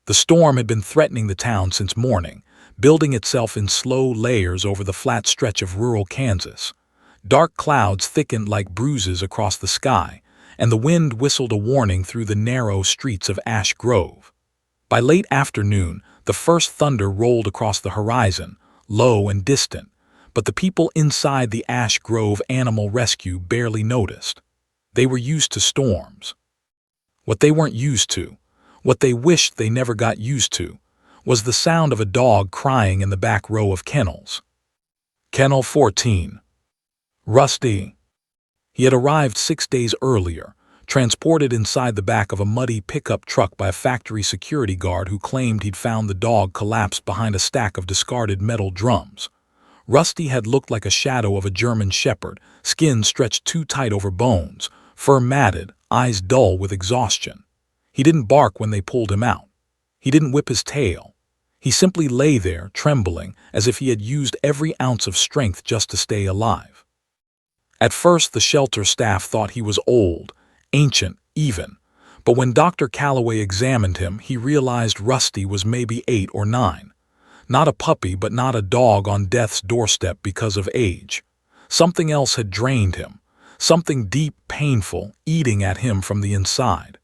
The storm had been threatening the town since morning, building itself in slow layers over the flat stretch of rural Kansas. Dark clouds thickened like bruises across the sky, and the wind whistled a warning through the narrow streets of Ash Grove. By late afternoon, the first thunder rolled across the horizon, low and distant, but the people inside the Ash Grove Animal Rescue barely noticed. They were used to storms. What they weren't used to, what they wished they never got used to, was the sound of a dog crying in the back row of kennels. Kennel 14. Rusty. He had arrived 6 days earlier, transported inside the back of a muddy pickup truck by a factory security guard who claimed he'd found the dog collapsed behind a stack of discarded metal drums. Rusty had looked like a shadow of a German shepherd, skin stretched too tight over bones, fur matted, eyes dull with exhaustion. He didn't bark when they pulled him out. He didn't whip his tail. He simply lay there, trembling, as if he had used every ounce of strength just to stay alive. At first, the shelter staff thought he was old, ancient, even, but when Dr. Calloway examined him, he realized Rusty was maybe 8 or 9. Not a puppy, but not a dog on death's doorstep because of age. Something else had drained him, something deep, painful, eating at him from the inside.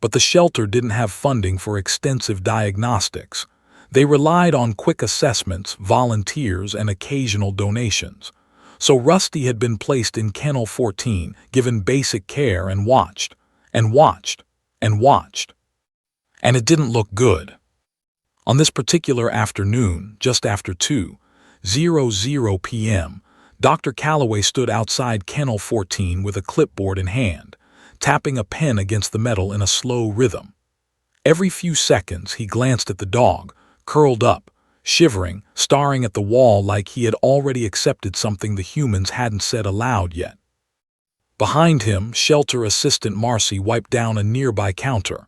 But the shelter didn't have funding for extensive diagnostics. They relied on quick assessments, volunteers, and occasional donations. So Rusty had been placed in Kennel 14, given basic care and watched, and watched, and watched. And it didn't look good. On this particular afternoon, just after 2:00 p.m., Dr. Calloway stood outside Kennel 14 with a clipboard in hand, tapping a pen against the metal in a slow rhythm. Every few seconds he glanced at the dog, curled up, shivering, staring at the wall like he had already accepted something the humans hadn't said aloud yet. Behind him, shelter assistant Marcy wiped down a nearby counter.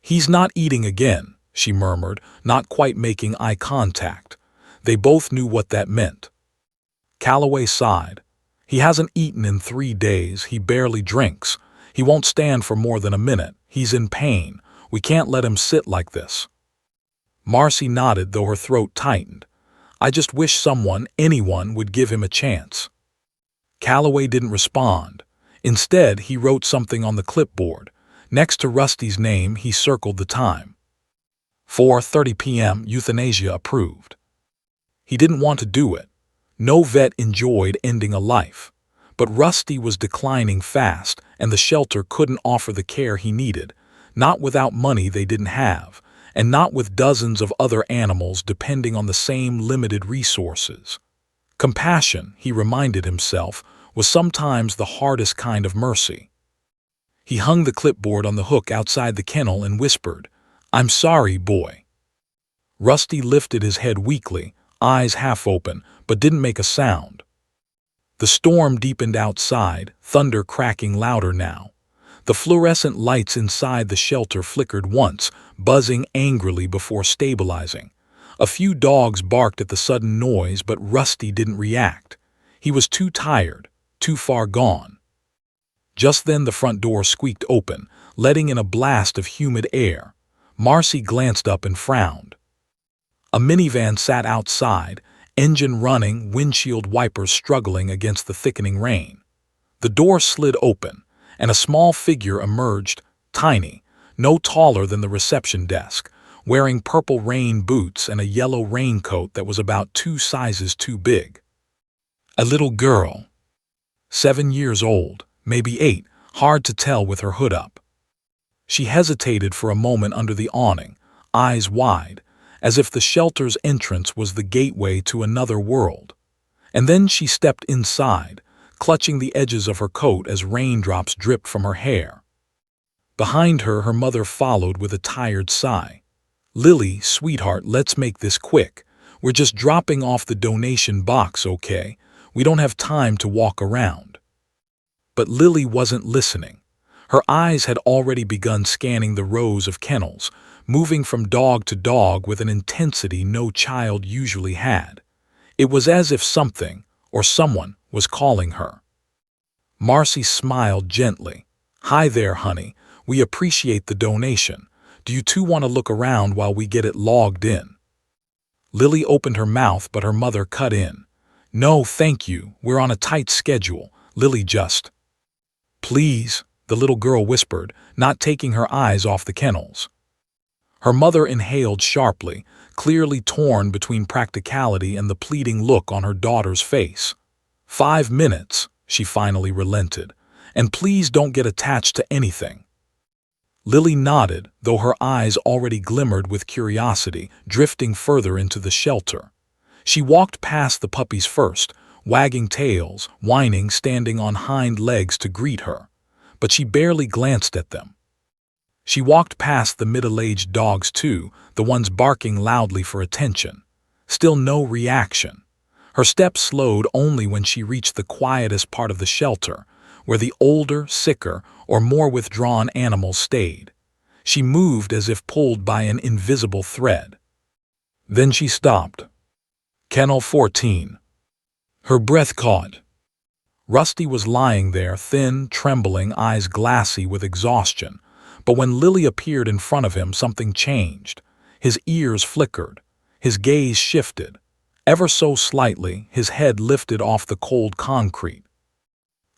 "He's not eating again," she murmured, not quite making eye contact. They both knew what that meant. Calloway sighed. "He hasn't eaten in 3 days, he barely drinks. He won't stand for more than a minute. He's in pain. We can't let him sit like this." Marcy nodded, though her throat tightened. "I just wish someone, anyone, would give him a chance." Calloway didn't respond. Instead, he wrote something on the clipboard. Next to Rusty's name, he circled the time. 4:30 p.m. Euthanasia approved. He didn't want to do it. No vet enjoyed ending a life. But Rusty was declining fast, and the shelter couldn't offer the care he needed, not without money they didn't have, and not with dozens of other animals depending on the same limited resources. Compassion, he reminded himself, was sometimes the hardest kind of mercy. He hung the clipboard on the hook outside the kennel and whispered, "I'm sorry, boy." Rusty lifted his head weakly, eyes half open, but didn't make a sound. The storm deepened outside, thunder cracking louder now. The fluorescent lights inside the shelter flickered once, buzzing angrily before stabilizing. A few dogs barked at the sudden noise, but Rusty didn't react. He was too tired, too far gone. Just then the front door squeaked open, letting in a blast of humid air. Marcy glanced up and frowned. A minivan sat outside, engine running, windshield wipers struggling against the thickening rain. The door slid open, and a small figure emerged, tiny, no taller than the reception desk, wearing purple rain boots and a yellow raincoat that was about 2 sizes too big. A little girl. 7 years old, maybe 8, hard to tell with her hood up. She hesitated for a moment under the awning, eyes wide, as if the shelter's entrance was the gateway to another world. And then she stepped inside, clutching the edges of her coat as raindrops dripped from her hair. Behind her, her mother followed with a tired sigh. "Lily, sweetheart, let's make this quick. We're just dropping off the donation box, okay? We don't have time to walk around." But Lily wasn't listening. Her eyes had already begun scanning the rows of kennels, moving from dog to dog with an intensity no child usually had. It was as if something, or someone, was calling her. Marcy smiled gently. "Hi there, honey. We appreciate the donation. Do you two want to look around while we get it logged in?" Lily opened her mouth, but her mother cut in. "No, thank you. We're on a tight schedule." Lily just. "Please," the little girl whispered, not taking her eyes off the kennels. Her mother inhaled sharply, clearly torn between practicality and the pleading look on her daughter's face. 5 minutes, she finally relented, "and please don't get attached to anything." Lily nodded, though her eyes already glimmered with curiosity, drifting further into the shelter. She walked past the puppies first, wagging tails, whining, standing on hind legs to greet her, but she barely glanced at them. She walked past the middle-aged dogs too, the ones barking loudly for attention. Still no reaction. Her steps slowed only when she reached the quietest part of the shelter, where the older, sicker, or more withdrawn animals stayed. She moved as if pulled by an invisible thread. Then she stopped. Kennel 14. Her breath caught. Rusty was lying there, thin, trembling, eyes glassy with exhaustion. But when Lily appeared in front of him, something changed. His ears flickered. His gaze shifted. Ever so slightly, his head lifted off the cold concrete.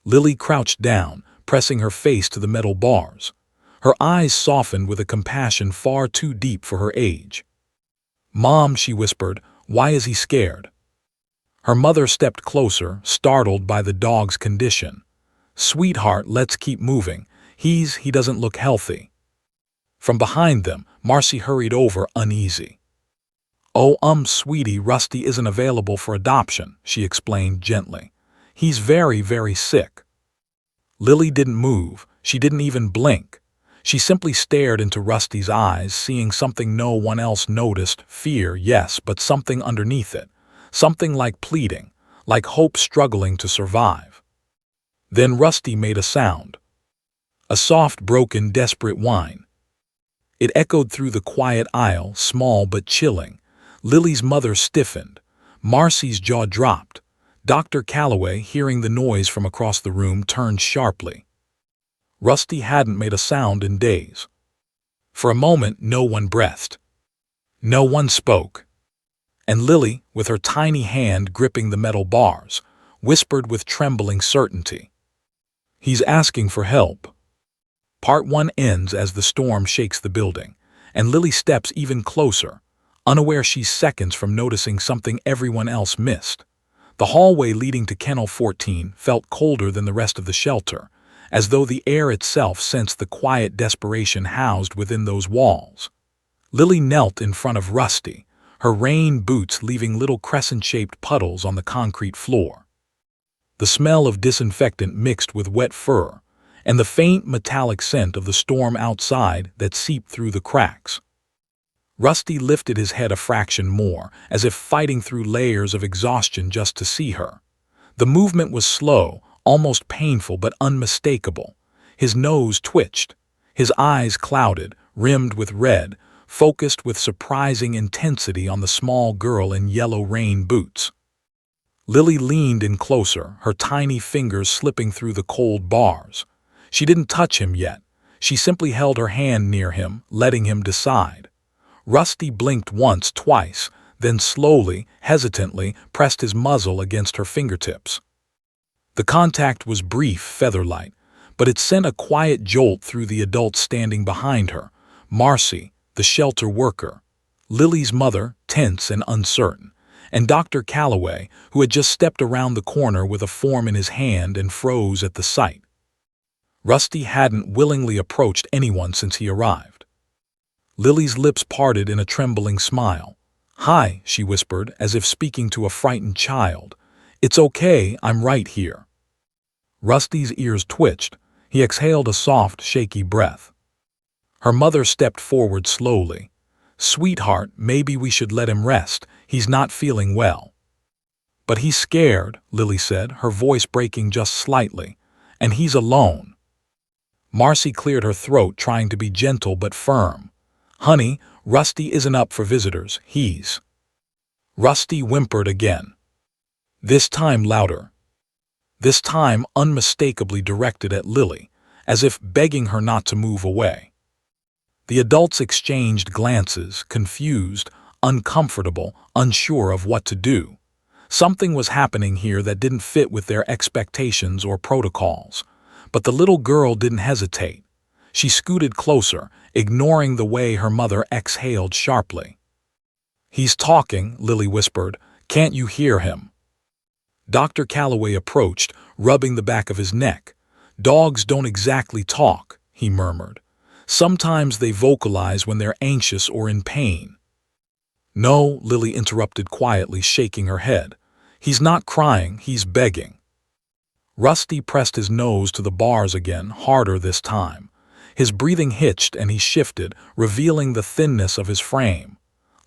Lily crouched down, pressing her face to the metal bars. Her eyes softened with a compassion far too deep for her age. "Mom," she whispered, "why is he scared?" Her mother stepped closer, startled by the dog's condition. "Sweetheart, let's keep moving. He doesn't look healthy." From behind them, Marcy hurried over, uneasy. "Oh, sweetie, Rusty isn't available for adoption," she explained gently. "He's very, very sick." Lily didn't move. She didn't even blink. She simply stared into Rusty's eyes, seeing something no one else noticed. Fear, yes, but something underneath it. Something like pleading, like hope struggling to survive. Then Rusty made a sound. A soft, broken, desperate whine. It echoed through the quiet aisle, small but chilling. Lily's mother stiffened. Marcy's jaw dropped. Dr. Calloway, hearing the noise from across the room, turned sharply. Rusty hadn't made a sound in days. For a moment, no one breathed. No one spoke. And Lily, with her tiny hand gripping the metal bars, whispered with trembling certainty, "He's asking for help." Part 1 ends as the storm shakes the building, and Lily steps even closer, unaware she's seconds from noticing something everyone else missed. The hallway leading to Kennel 14 felt colder than the rest of the shelter, as though the air itself sensed the quiet desperation housed within those walls. Lily knelt in front of Rusty, her rain boots leaving little crescent-shaped puddles on the concrete floor. The smell of disinfectant mixed with wet fur, and the faint metallic scent of the storm outside that seeped through the cracks. Rusty lifted his head a fraction more, as if fighting through layers of exhaustion just to see her. The movement was slow, almost painful but unmistakable. His nose twitched. His eyes clouded, rimmed with red, focused with surprising intensity on the small girl in yellow rain boots. Lily leaned in closer, her tiny fingers slipping through the cold bars. She didn't touch him yet. She simply held her hand near him, letting him decide. Rusty blinked once, twice, then slowly, hesitantly, pressed his muzzle against her fingertips. The contact was brief, featherlight, but it sent a quiet jolt through the adults standing behind her. Marcy, the shelter worker, Lily's mother, tense and uncertain, and Dr. Calloway, who had just stepped around the corner with a form in his hand and froze at the sight. Rusty hadn't willingly approached anyone since he arrived. Lily's lips parted in a trembling smile. "Hi," she whispered, as if speaking to a frightened child. "It's okay, I'm right here." Rusty's ears twitched. He exhaled a soft, shaky breath. Her mother stepped forward slowly. "Sweetheart, maybe we should let him rest. He's not feeling well." "But he's scared," Lily said, her voice breaking just slightly. "And he's alone." Marcy cleared her throat, trying to be gentle but firm. "Honey, Rusty isn't up for visitors. He's—" Rusty whimpered again. This time louder. This time unmistakably directed at Lily, as if begging her not to move away. The adults exchanged glances, confused, uncomfortable, unsure of what to do. Something was happening here that didn't fit with their expectations or protocols. But the little girl didn't hesitate. She scooted closer, ignoring the way her mother exhaled sharply. "He's talking," Lily whispered. "Can't you hear him?" Dr. Calloway approached, rubbing the back of his neck. "Dogs don't exactly talk," he murmured. "Sometimes they vocalize when they're anxious or in pain." "No," Lily interrupted quietly, shaking her head. "He's not crying, he's begging." Rusty pressed his nose to the bars again, harder this time. His breathing hitched and he shifted, revealing the thinness of his frame.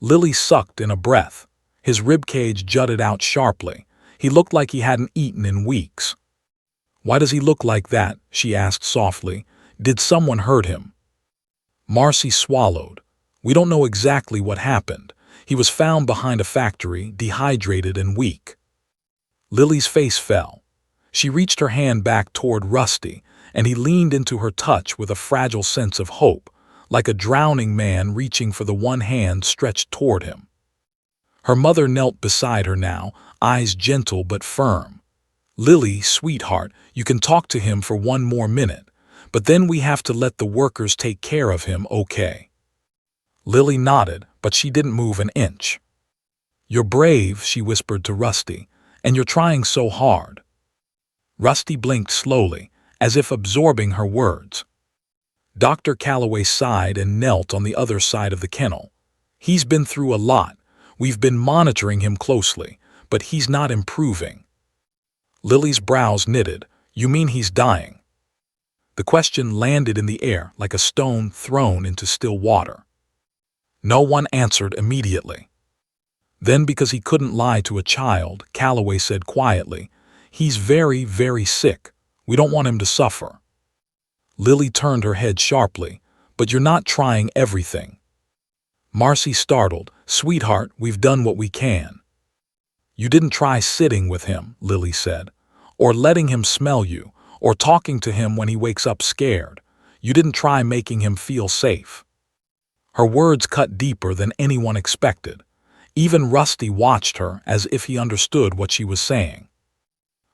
Lily sucked in a breath. His ribcage jutted out sharply. He looked like he hadn't eaten in weeks. "Why does he look like that?" she asked softly. "Did someone hurt him?" Marcy swallowed. "We don't know exactly what happened. He was found behind a factory, dehydrated and weak." Lily's face fell. She reached her hand back toward Rusty, and he leaned into her touch with a fragile sense of hope, like a drowning man reaching for the one hand stretched toward him. Her mother knelt beside her now, eyes gentle but firm. "Lily, sweetheart, you can talk to him for one more minute, but then we have to let the workers take care of him, okay?" Lily nodded, but she didn't move an inch. "You're brave," she whispered to Rusty, "and you're trying so hard." Rusty blinked slowly, as if absorbing her words. Dr. Calloway sighed and knelt on the other side of the kennel. "He's been through a lot. We've been monitoring him closely, but he's not improving." Lily's brows knitted. "You mean he's dying?" The question landed in the air like a stone thrown into still water. No one answered immediately. Then, because he couldn't lie to a child, Calloway said quietly, "He's very, very sick. We don't want him to suffer." Lily turned her head sharply. "But you're not trying everything." Marcy startled. "Sweetheart, we've done what we can." "You didn't try sitting with him," Lily said, "or letting him smell you, or talking to him when he wakes up scared. You didn't try making him feel safe." Her words cut deeper than anyone expected. Even Rusty watched her as if he understood what she was saying.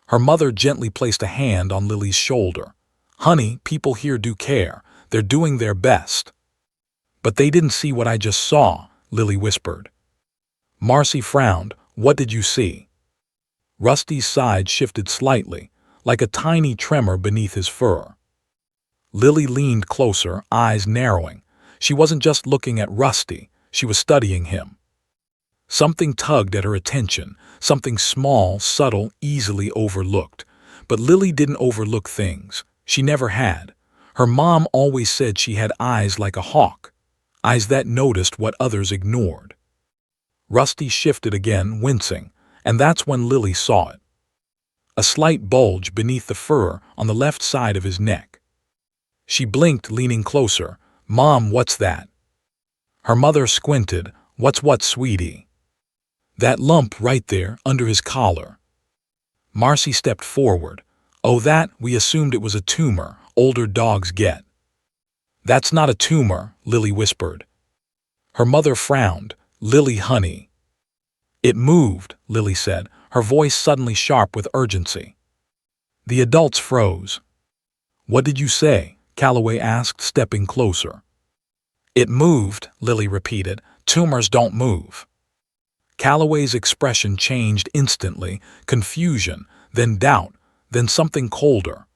Her mother gently placed a hand on Lily's shoulder. "Honey, people here do care. They're doing their best." "But they didn't see what I just saw," Lily whispered. Marcy frowned. "What did you see?" Rusty's side shifted slightly, like a tiny tremor beneath his fur. Lily leaned closer, eyes narrowing. She wasn't just looking at Rusty, she was studying him. Something tugged at her attention, something small, subtle, easily overlooked. But Lily didn't overlook things. She never had. Her mom always said she had eyes like a hawk, eyes that noticed what others ignored. Rusty shifted again, wincing, and that's when Lily saw it. A slight bulge beneath the fur on the left side of his neck. She blinked, leaning closer. "Mom, what's that?" Her mother squinted. "What's what, sweetie?" "That lump right there, under his collar." Marcy stepped forward. "Oh, that, we assumed it was a tumor. Older dogs get." "That's not a tumor," Lily whispered. Her mother frowned. "Lily, honey." "It moved," Lily said, her voice suddenly sharp with urgency. The adults froze. "What did you say?" Calloway asked, stepping closer. "It moved," Lily repeated. "Tumors don't move." Calloway's expression changed instantly, confusion, then doubt, then something colder,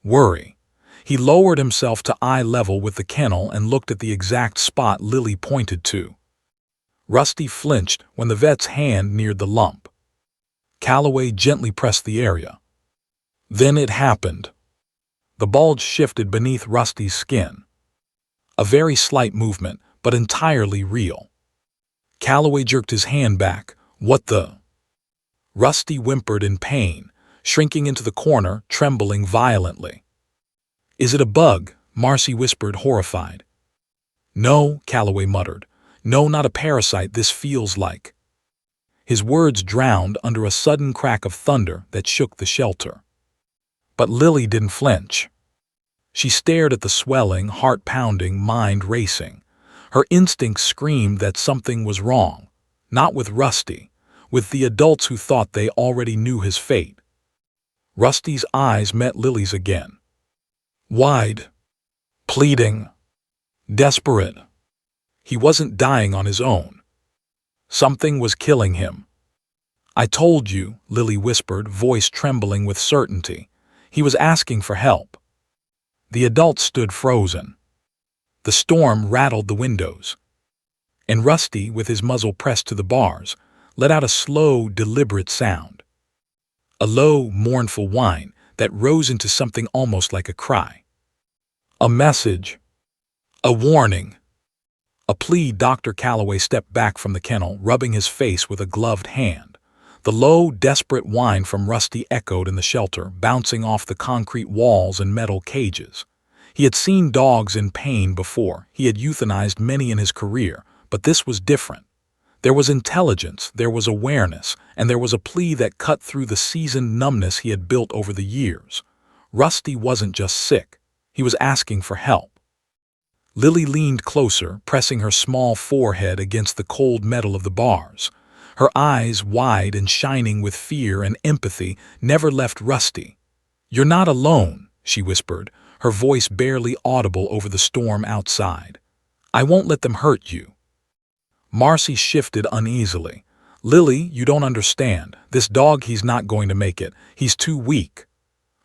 worry. He lowered himself to eye level with the kennel and looked at the exact spot Lily pointed to. Rusty flinched when the vet's hand neared the lump. Calloway gently pressed the area. Then it happened. The bulge shifted beneath Rusty's skin. A very slight movement, but entirely real. Calloway jerked his hand back. "What the?" Rusty whimpered in pain, shrinking into the corner, trembling violently. "Is it a bug?" Marcy whispered, horrified. "No," Calloway muttered. "No, not a parasite, this feels like." His words drowned under a sudden crack of thunder that shook the shelter. But Lily didn't flinch. She stared at the swelling, heart-pounding, mind racing. Her instincts screamed that something was wrong, not with Rusty, with the adults who thought they already knew his fate. Rusty's eyes met Lily's again. Wide, pleading, desperate. He wasn't dying on his own. Something was killing him. I told you, Lily whispered, voice trembling with certainty. He was asking for help. The adults stood frozen. The storm rattled the windows. And Rusty, with his muzzle pressed to the bars, let out a slow, deliberate sound. A low, mournful whine that rose into something almost like a cry. A message. A warning. A plea. Dr. Calloway stepped back from the kennel, rubbing his face with a gloved hand. The low, desperate whine from Rusty echoed in the shelter, bouncing off the concrete walls and metal cages. He had seen dogs in pain before. He had euthanized many in his career, but this was different. There was intelligence, there was awareness, and there was a plea that cut through the seasoned numbness he had built over the years. Rusty wasn't just sick. He was asking for help. Lily leaned closer, pressing her small forehead against the cold metal of the bars. Her eyes, wide and shining with fear and empathy, never left Rusty. "You're not alone," she whispered, her voice barely audible over the storm outside. "I won't let them hurt you." Marcy shifted uneasily. "Lily, you don't understand. This dog, he's not going to make it. He's too weak."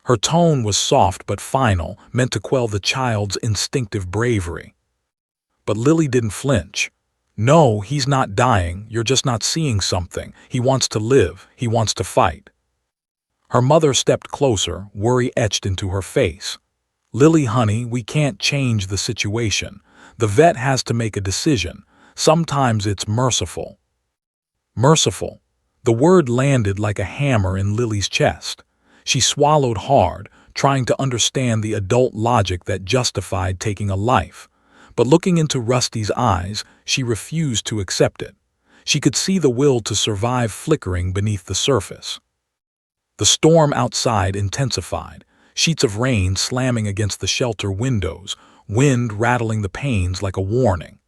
Her tone was soft but final, meant to quell the child's instinctive bravery. But Lily didn't flinch. "No, he's not dying. You're just not seeing something. He wants to live. He wants to fight." Her mother stepped closer, worry etched into her face. "Lily, honey, we can't change the situation. The vet has to make a decision. Sometimes it's merciful." Merciful. The word landed like a hammer in Lily's chest. She swallowed hard, trying to understand the adult logic that justified taking a life. But looking into Rusty's eyes, she refused to accept it. She could see the will to survive flickering beneath the surface. The storm outside intensified, sheets of rain slamming against the shelter windows, wind rattling the panes like a warning.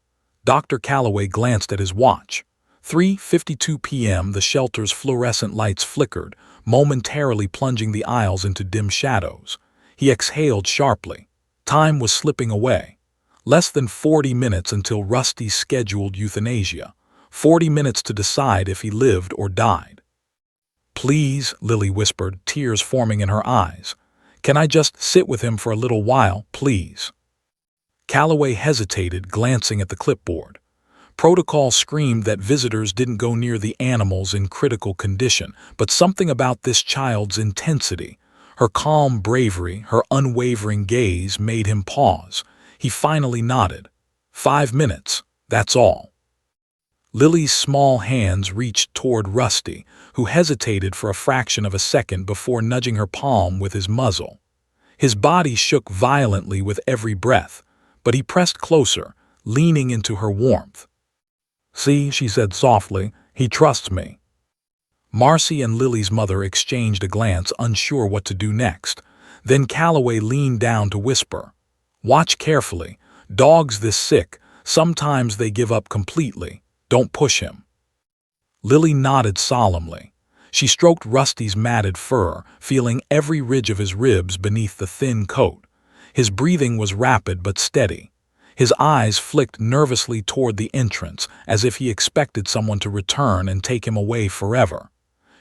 Dr. Calloway glanced at his watch. 3:52 p.m. The shelter's fluorescent lights flickered, momentarily plunging the aisles into dim shadows. He exhaled sharply. Time was slipping away. Less than 40 minutes until Rusty's scheduled euthanasia. 40 minutes to decide if he lived or died. "Please," Lily whispered, tears forming in her eyes. "Can I just sit with him for a little while, please?" Calloway hesitated, glancing at the clipboard. Protocol screamed that visitors didn't go near the animals in critical condition, but something about this child's intensity, her calm bravery, her unwavering gaze made him pause. He finally nodded. 5 minutes, that's all. Lily's small hands reached toward Rusty, who hesitated for a fraction of a second before nudging her palm with his muzzle. His body shook violently with every breath, but he pressed closer, leaning into her warmth. "See," she said softly, "he trusts me." Marcy and Lily's mother exchanged a glance, unsure what to do next. Then Calloway leaned down to whisper, "Watch carefully. Dogs this sick, sometimes they give up completely. Don't push him." Lily nodded solemnly. She stroked Rusty's matted fur, feeling every ridge of his ribs beneath the thin coat. His breathing was rapid but steady. His eyes flicked nervously toward the entrance, as if he expected someone to return and take him away forever.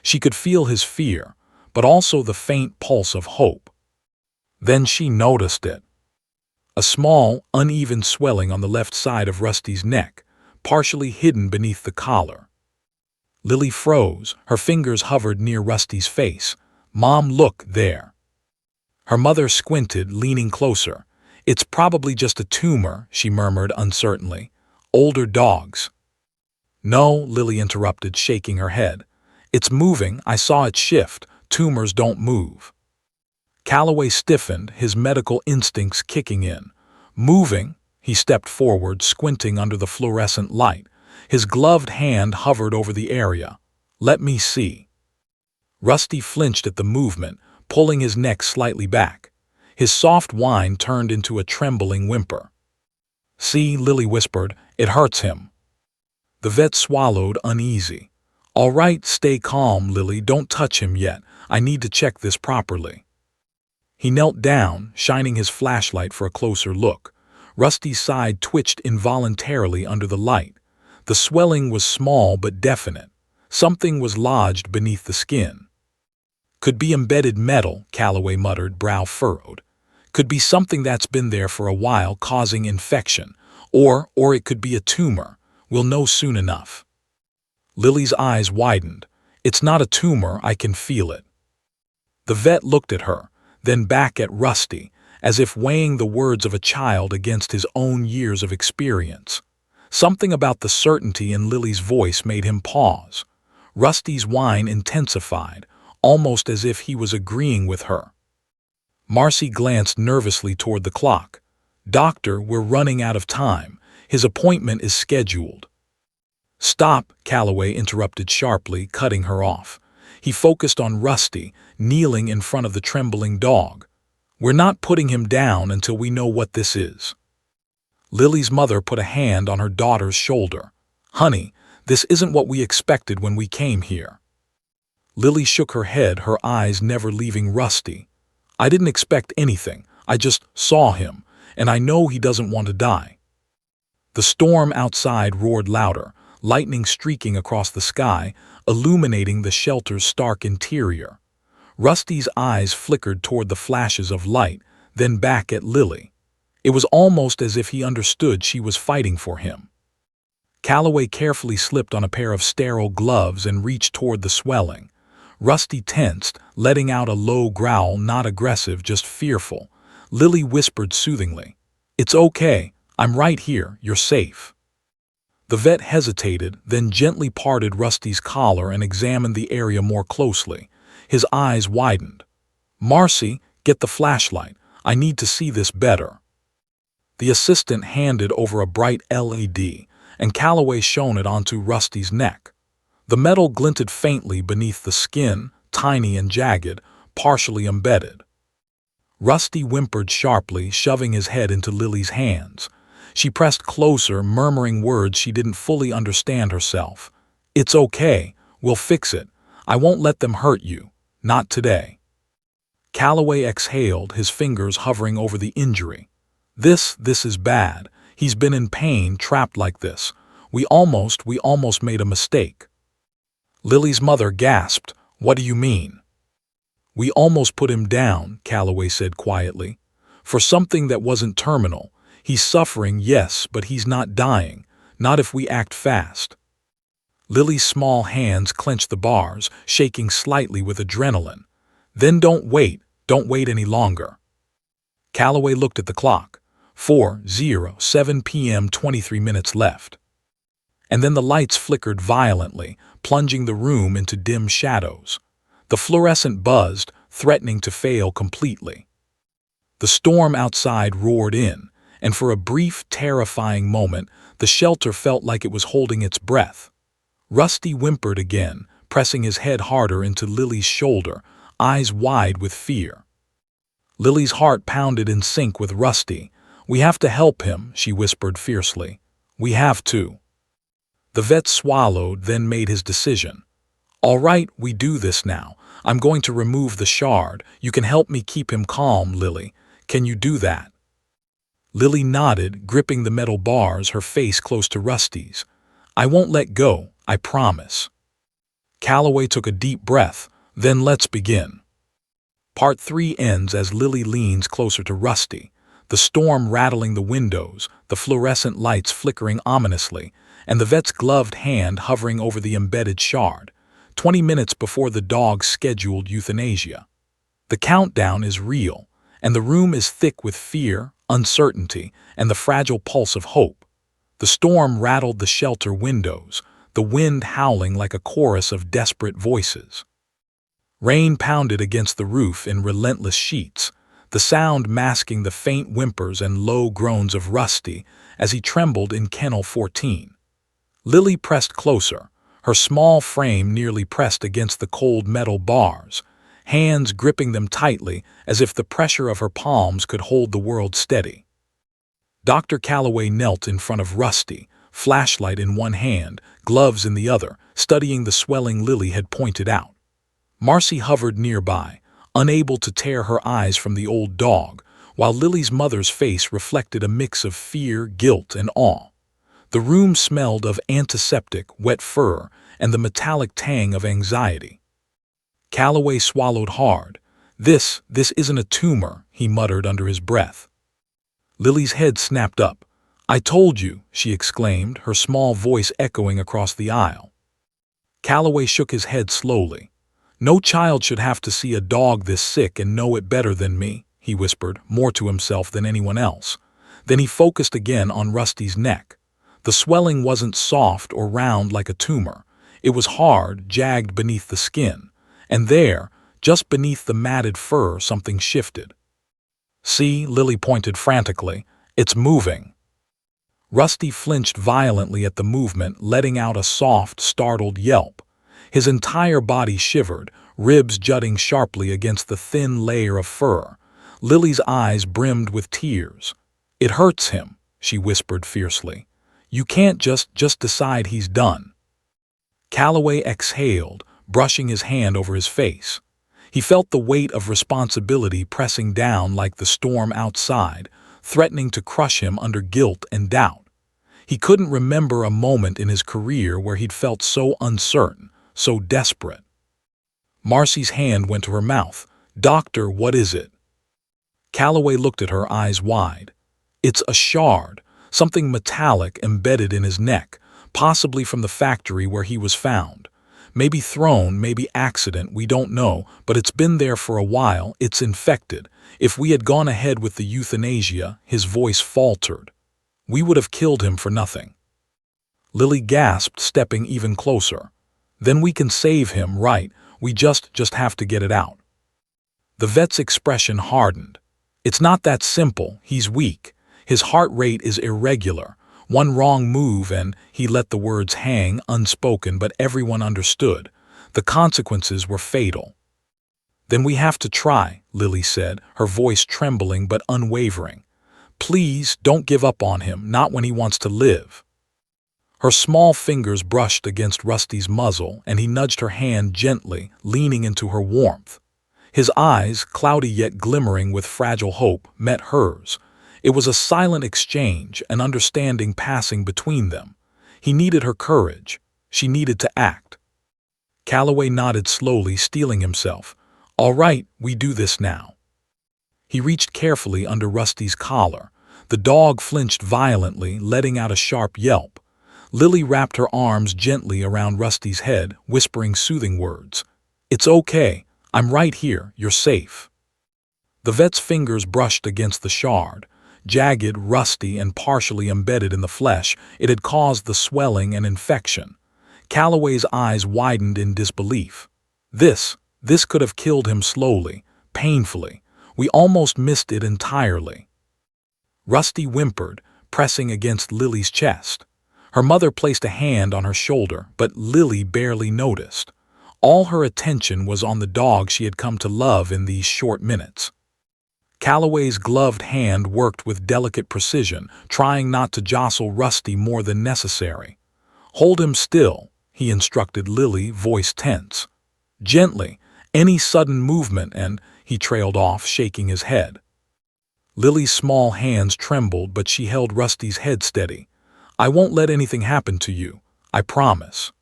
She could feel his fear, but also the faint pulse of hope. Then she noticed it. A small, uneven swelling on the left side of Rusty's neck, partially hidden beneath the collar. Lily froze, her fingers hovered near Rusty's face. "Mom, look there." Her mother squinted, leaning closer. "It's probably just a tumor," she murmured uncertainly. "Older dogs." "No," Lily interrupted, shaking her head. "It's moving. I saw it shift. Tumors don't move." Calloway stiffened, his medical instincts kicking in. "Moving?" He stepped forward, squinting under the fluorescent light. His gloved hand hovered over the area. "Let me see." Rusty flinched at the movement, pulling his neck slightly back. His soft whine turned into a trembling whimper. "See," Lily whispered, It hurts him. The vet swallowed, uneasy. All right, stay calm, Lily. Don't touch him yet. I need to check this properly. He knelt down, shining his flashlight for a closer look. Rusty's side twitched involuntarily under the light. The swelling was small but definite. Something was lodged beneath the skin. Could be embedded metal, Calloway muttered, brow furrowed. Could be something that's been there for a while, causing infection. Or it could be a tumor. We'll know soon enough. Lily's eyes widened. It's not a tumor, I can feel it. The vet looked at her, then back at Rusty, as if weighing the words of a child against his own years of experience. Something about the certainty in Lily's voice made him pause. Rusty's whine intensified, almost as if he was agreeing with her. Marcy glanced nervously toward the clock. Doctor, we're running out of time. His appointment is scheduled. Stop, Calloway interrupted sharply, cutting her off. He focused on Rusty, kneeling in front of the trembling dog. We're not putting him down until we know what this is. Lily's mother put a hand on her daughter's shoulder. Honey, this isn't what we expected when we came here. Lily shook her head, her eyes never leaving Rusty. I didn't expect anything. I just saw him, and I know he doesn't want to die. The storm outside roared louder, lightning streaking across the sky, illuminating the shelter's stark interior. Rusty's eyes flickered toward the flashes of light, then back at Lily. It was almost as if he understood she was fighting for him. Calloway carefully slipped on a pair of sterile gloves and reached toward the swelling. Rusty tensed, letting out a low growl, not aggressive, just fearful. Lily whispered soothingly, It's okay. I'm right here. You're safe. The vet hesitated, then gently parted Rusty's collar and examined the area more closely. His eyes widened. Marcy, get the flashlight. I need to see this better. The assistant handed over a bright LED, and Calloway shone it onto Rusty's neck. The metal glinted faintly beneath the skin, tiny and jagged, partially embedded. Rusty whimpered sharply, shoving his head into Lily's hands. She pressed closer, murmuring words she didn't fully understand herself. It's okay. We'll fix it. I won't let them hurt you. Not today. Calloway exhaled, his fingers hovering over the injury. This is bad. He's been in pain, trapped like this. We almost made a mistake. Lily's mother gasped. What do you mean? We almost put him down, Calloway said quietly. For something that wasn't terminal. He's suffering, yes, but he's not dying. Not if we act fast. Lily's small hands clenched the bars, shaking slightly with adrenaline. Then don't wait any longer. Calloway looked at the clock. 4:07 p.m. 23 minutes left. And then the lights flickered violently, plunging the room into dim shadows. The fluorescent buzzed, threatening to fail completely. The storm outside roared in, and for a brief, terrifying moment, the shelter felt like it was holding its breath. Rusty whimpered again, pressing his head harder into Lily's shoulder, eyes wide with fear. Lily's heart pounded in sync with Rusty. We have to help him, she whispered fiercely. We have to. The vet swallowed, then made his decision. All right, we do this now. I'm going to remove the shard. You can help me keep him calm, Lily. Can you do that? Lily nodded, gripping the metal bars, her face close to Rusty's. I won't let go, I promise. Calloway took a deep breath. Then let's begin. Part 3 ends as Lily leans closer to Rusty, the storm rattling the windows, the fluorescent lights flickering ominously, and the vet's gloved hand hovering over the embedded shard, 20 minutes before the dog's scheduled euthanasia. The countdown is real, and the room is thick with fear, uncertainty, and the fragile pulse of hope. The storm rattled the shelter windows, the wind howling like a chorus of desperate voices. Rain pounded against the roof in relentless sheets, the sound masking the faint whimpers and low groans of Rusty as he trembled in Kennel 14. Lily pressed closer, her small frame nearly pressed against the cold metal bars, hands gripping them tightly as if the pressure of her palms could hold the world steady. Dr. Calloway knelt in front of Rusty, flashlight in one hand, gloves in the other, studying the swelling Lily had pointed out. Marcy hovered nearby, unable to tear her eyes from the old dog, while Lily's mother's face reflected a mix of fear, guilt, and awe. The room smelled of antiseptic, wet fur, and the metallic tang of anxiety. Calloway swallowed hard. This isn't a tumor," he muttered under his breath. Lily's head snapped up. "I told you," she exclaimed, her small voice echoing across the aisle. Calloway shook his head slowly. "No child should have to see a dog this sick and know it better than me," he whispered, more to himself than anyone else. Then he focused again on Rusty's neck. The swelling wasn't soft or round like a tumor. It was hard, jagged beneath the skin. And there, just beneath the matted fur, something shifted. "See," Lily pointed frantically. "It's moving." Rusty flinched violently at the movement, letting out a soft, startled yelp. His entire body shivered, ribs jutting sharply against the thin layer of fur. Lily's eyes brimmed with tears. "It hurts him," she whispered fiercely. "You can't just decide he's done." Calloway exhaled, brushing his hand over his face. He felt the weight of responsibility pressing down like the storm outside, threatening to crush him under guilt and doubt. He couldn't remember a moment in his career where he'd felt so uncertain, so desperate. Marcy's hand went to her mouth. "Doctor, what is it?" Calloway looked at her, eyes wide. "It's a shard, something metallic embedded in his neck, possibly from the factory where he was found. Maybe thrown, maybe accident, we don't know, but it's been there for a while, it's infected. If we had gone ahead with the euthanasia," his voice faltered, "we would have killed him for nothing." Lily gasped, stepping even closer. "Then we can save him, right? We just have to get it out." The vet's expression hardened. "It's not that simple. He's weak. His heart rate is irregular. One wrong move and," he let the words hang, unspoken, but everyone understood. The consequences were fatal. "Then we have to try," Lily said, her voice trembling but unwavering. "Please, don't give up on him, not when he wants to live." Her small fingers brushed against Rusty's muzzle, and he nudged her hand gently, leaning into her warmth. His eyes, cloudy yet glimmering with fragile hope, met hers. It was a silent exchange, an understanding passing between them. He needed her courage. She needed to act. Calloway nodded slowly, steeling himself. "All right, we do this now." He reached carefully under Rusty's collar. The dog flinched violently, letting out a sharp yelp. Lily wrapped her arms gently around Rusty's head, whispering soothing words. "It's okay. I'm right here. You're safe." The vet's fingers brushed against the shard. Jagged, rusty, and partially embedded in the flesh, it had caused the swelling and infection. Calloway's eyes widened in disbelief. This could have killed him slowly, painfully. We almost missed it entirely." Rusty whimpered, pressing against Lily's chest. Her mother placed a hand on her shoulder, but Lily barely noticed. All her attention was on the dog she had come to love in these short minutes. Calloway's gloved hand worked with delicate precision, trying not to jostle Rusty more than necessary. "Hold him still," he instructed Lily, voice tense. "Gently. Any sudden movement and—" he trailed off, shaking his head. Lily's small hands trembled, but she held Rusty's head steady. "I won't let anything happen to you. I promise."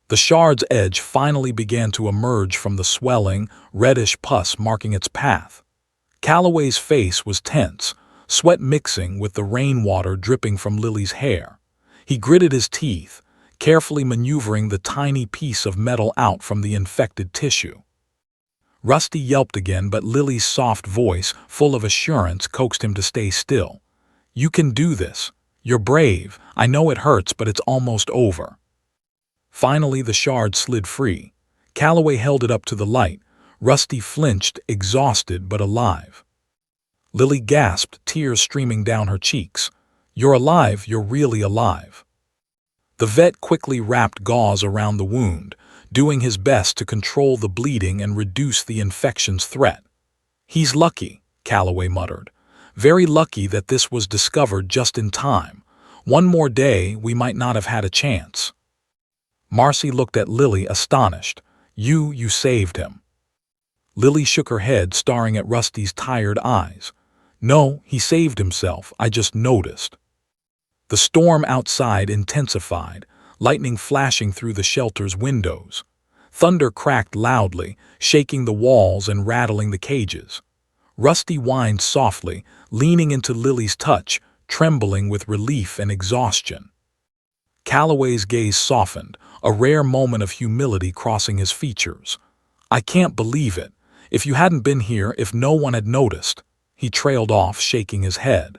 The shard's edge finally began to emerge from the swelling, reddish pus marking its path. Calloway's face was tense, sweat mixing with the rainwater dripping from Lily's hair. He gritted his teeth, carefully maneuvering the tiny piece of metal out from the infected tissue. Rusty yelped again, but Lily's soft voice, full of assurance, coaxed him to stay still. "You can do this. You're brave. I know it hurts, but it's almost over." Finally, the shard slid free. Calloway held it up to the light. Rusty flinched, exhausted but alive. Lily gasped, tears streaming down her cheeks. "You're alive, you're really alive." The vet quickly wrapped gauze around the wound, doing his best to control the bleeding and reduce the infection's threat. "He's lucky," Calloway muttered. "Very lucky that this was discovered just in time. One more day, we might not have had a chance. Marcy looked at Lily astonished. You saved him. Lily shook her head, staring at Rusty's tired eyes. No, he saved himself, I just noticed. The storm outside intensified, lightning flashing through the shelter's windows. Thunder cracked loudly, shaking the walls and rattling the cages. Rusty whined softly, leaning into Lily's touch, trembling with relief and exhaustion. Calloway's gaze softened, a rare moment of humility crossing his features. I can't believe it. If you hadn't been here, if no one had noticed. He trailed off, shaking his head.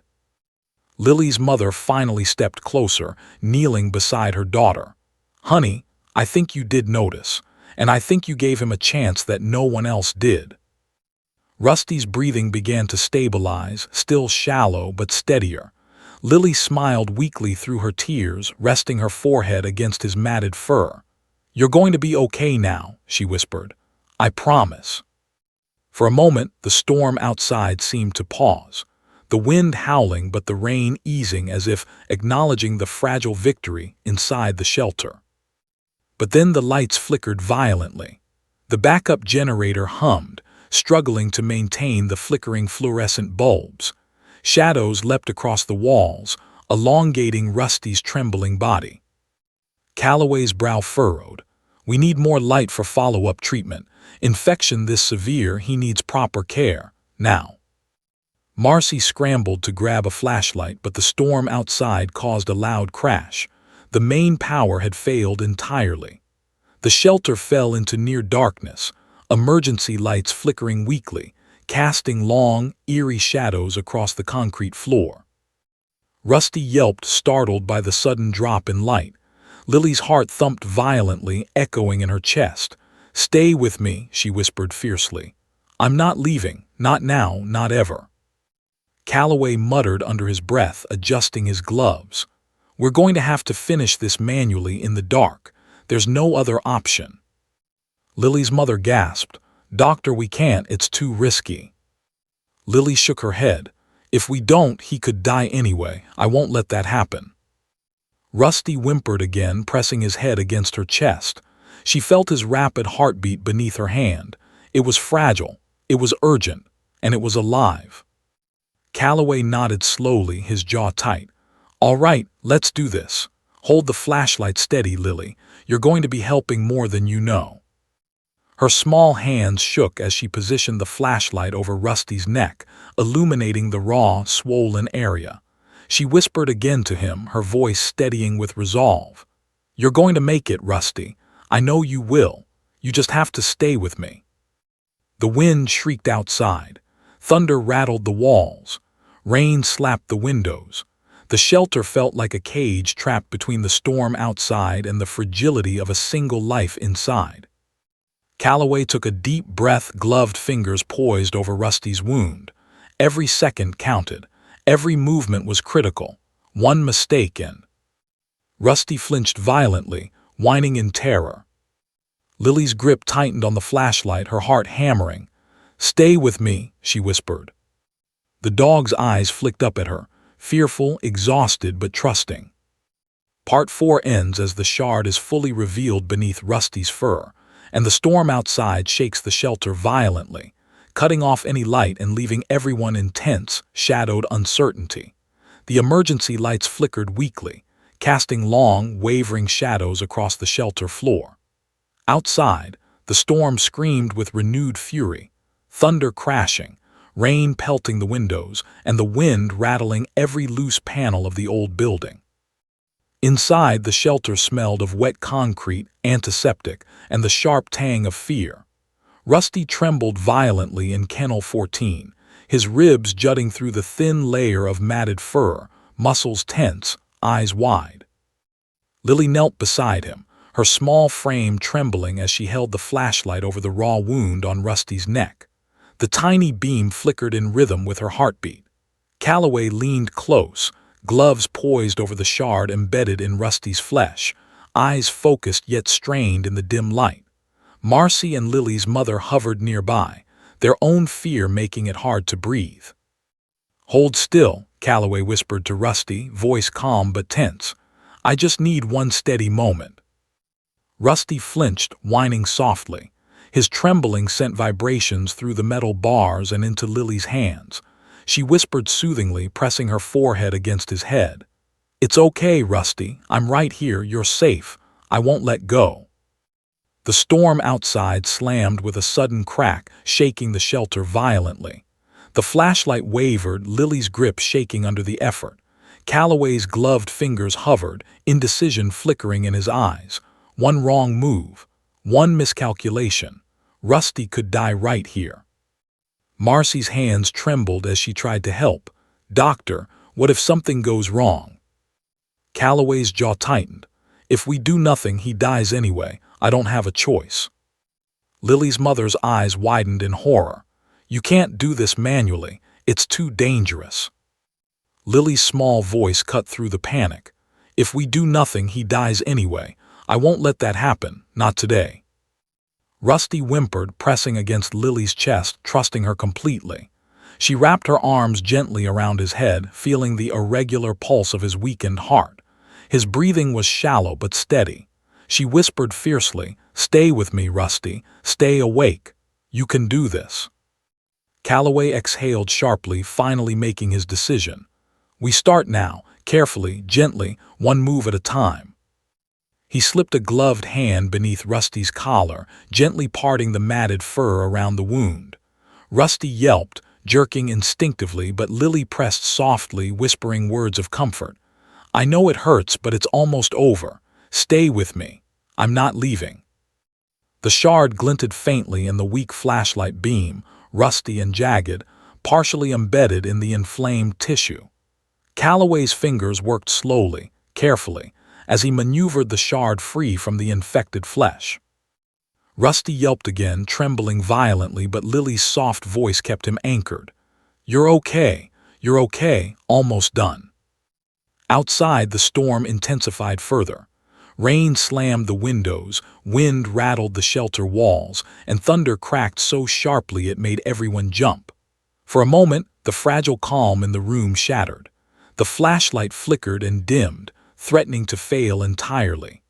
Lily's mother finally stepped closer, kneeling beside her daughter. Honey, I think you did notice, and I think you gave him a chance that no one else did. Rusty's breathing began to stabilize, still shallow but steadier. Lily smiled weakly through her tears, resting her forehead against his matted fur. You're going to be okay now, she whispered. I promise. For a moment, the storm outside seemed to pause, the wind howling but the rain easing as if acknowledging the fragile victory inside the shelter. But then the lights flickered violently. The backup generator hummed, struggling to maintain the flickering fluorescent bulbs. Shadows leapt across the walls, elongating Rusty's trembling body. Calloway's brow furrowed. We need more light for follow-up treatment. Infection this severe, he needs proper care, now. Marcy scrambled to grab a flashlight, but the storm outside caused a loud crash. The main power had failed entirely. The shelter fell into near darkness, emergency lights flickering weakly, casting long, eerie shadows across the concrete floor. Rusty yelped, startled by the sudden drop in light. Lily's heart thumped violently, echoing in her chest. Stay with me, she whispered fiercely. I'm not leaving, not now, not ever. Calloway muttered under his breath, adjusting his gloves. We're going to have to finish this manually in the dark. There's no other option. Lily's mother gasped. Doctor, we can't, it's too risky. Lily shook her head. If we don't, he could die anyway. I won't let that happen. Rusty whimpered again, pressing his head against her chest. She felt his rapid heartbeat beneath her hand. It was fragile, it was urgent, and it was alive. Calloway nodded slowly, his jaw tight. All right, let's do this. Hold the flashlight steady, Lily. You're going to be helping more than you know. Her small hands shook as she positioned the flashlight over Rusty's neck, illuminating the raw, swollen area. She whispered again to him, her voice steadying with resolve. You're going to make it, Rusty. I know you will. You just have to stay with me. The wind shrieked outside. Thunder rattled the walls. Rain slapped the windows. The shelter felt like a cage trapped between the storm outside and the fragility of a single life inside. Calloway took a deep breath, gloved fingers poised over Rusty's wound. Every second counted. Every movement was critical. One mistake and... Rusty flinched violently, whining in terror. Lily's grip tightened on the flashlight, her heart hammering. Stay with me, she whispered. The dog's eyes flicked up at her, fearful, exhausted, but trusting. Part 4 ends as the shard is fully revealed beneath Rusty's fur, and the storm outside shakes the shelter violently, cutting off any light and leaving everyone in tense, shadowed uncertainty. The emergency lights flickered weakly, casting long, wavering shadows across the shelter floor. Outside, the storm screamed with renewed fury, thunder crashing, rain pelting the windows, and the wind rattling every loose panel of the old building. Inside, the shelter smelled of wet concrete, antiseptic, and the sharp tang of fear. Rusty trembled violently in Kennel 14, his ribs jutting through the thin layer of matted fur, muscles tense, eyes wide. Lily knelt beside him, her small frame trembling as she held the flashlight over the raw wound on Rusty's neck. The tiny beam flickered in rhythm with her heartbeat. Calloway leaned close, gloves poised over the shard embedded in Rusty's flesh, eyes focused yet strained in the dim light. Marcy and Lily's mother hovered nearby, their own fear making it hard to breathe. Hold still, Calloway whispered to Rusty, voice calm but tense. "I just need one steady moment." Rusty flinched, whining softly. His trembling sent vibrations through the metal bars and into Lily's hands. She whispered soothingly, pressing her forehead against his head. "It's okay, Rusty. I'm right here. You're safe. I won't let go." The storm outside slammed with a sudden crack, shaking the shelter violently. The flashlight wavered, Lily's grip shaking under the effort. Calloway's gloved fingers hovered, indecision flickering in his eyes. One wrong move, one miscalculation. Rusty could die right here. Marcy's hands trembled as she tried to help. "Doctor, what if something goes wrong?" Calloway's jaw tightened. "If we do nothing, he dies anyway. I don't have a choice." Lily's mother's eyes widened in horror. "You can't do this manually. It's too dangerous." Lily's small voice cut through the panic. "If we do nothing, he dies anyway. I won't let that happen, not today." Rusty whimpered, pressing against Lily's chest, trusting her completely. She wrapped her arms gently around his head, feeling the irregular pulse of his weakened heart. His breathing was shallow but steady. She whispered fiercely, "Stay with me, Rusty. Stay awake. You can do this." Calloway exhaled sharply, finally making his decision. "We start now, carefully, gently, one move at a time." He slipped a gloved hand beneath Rusty's collar, gently parting the matted fur around the wound. Rusty yelped, jerking instinctively, but Lily pressed softly, whispering words of comfort. "I know it hurts, but it's almost over. Stay with me. I'm not leaving." The shard glinted faintly in the weak flashlight beam, rusty and jagged, partially embedded in the inflamed tissue. Calloway's fingers worked slowly, carefully, as he maneuvered the shard free from the infected flesh. Rusty yelped again, trembling violently, but Lily's soft voice kept him anchored. You're okay, almost done." Outside, the storm intensified further. Rain slammed the windows, wind rattled the shelter walls, and thunder cracked so sharply it made everyone jump. For a moment, the fragile calm in the room shattered. The flashlight flickered and dimmed, threatening to fail entirely.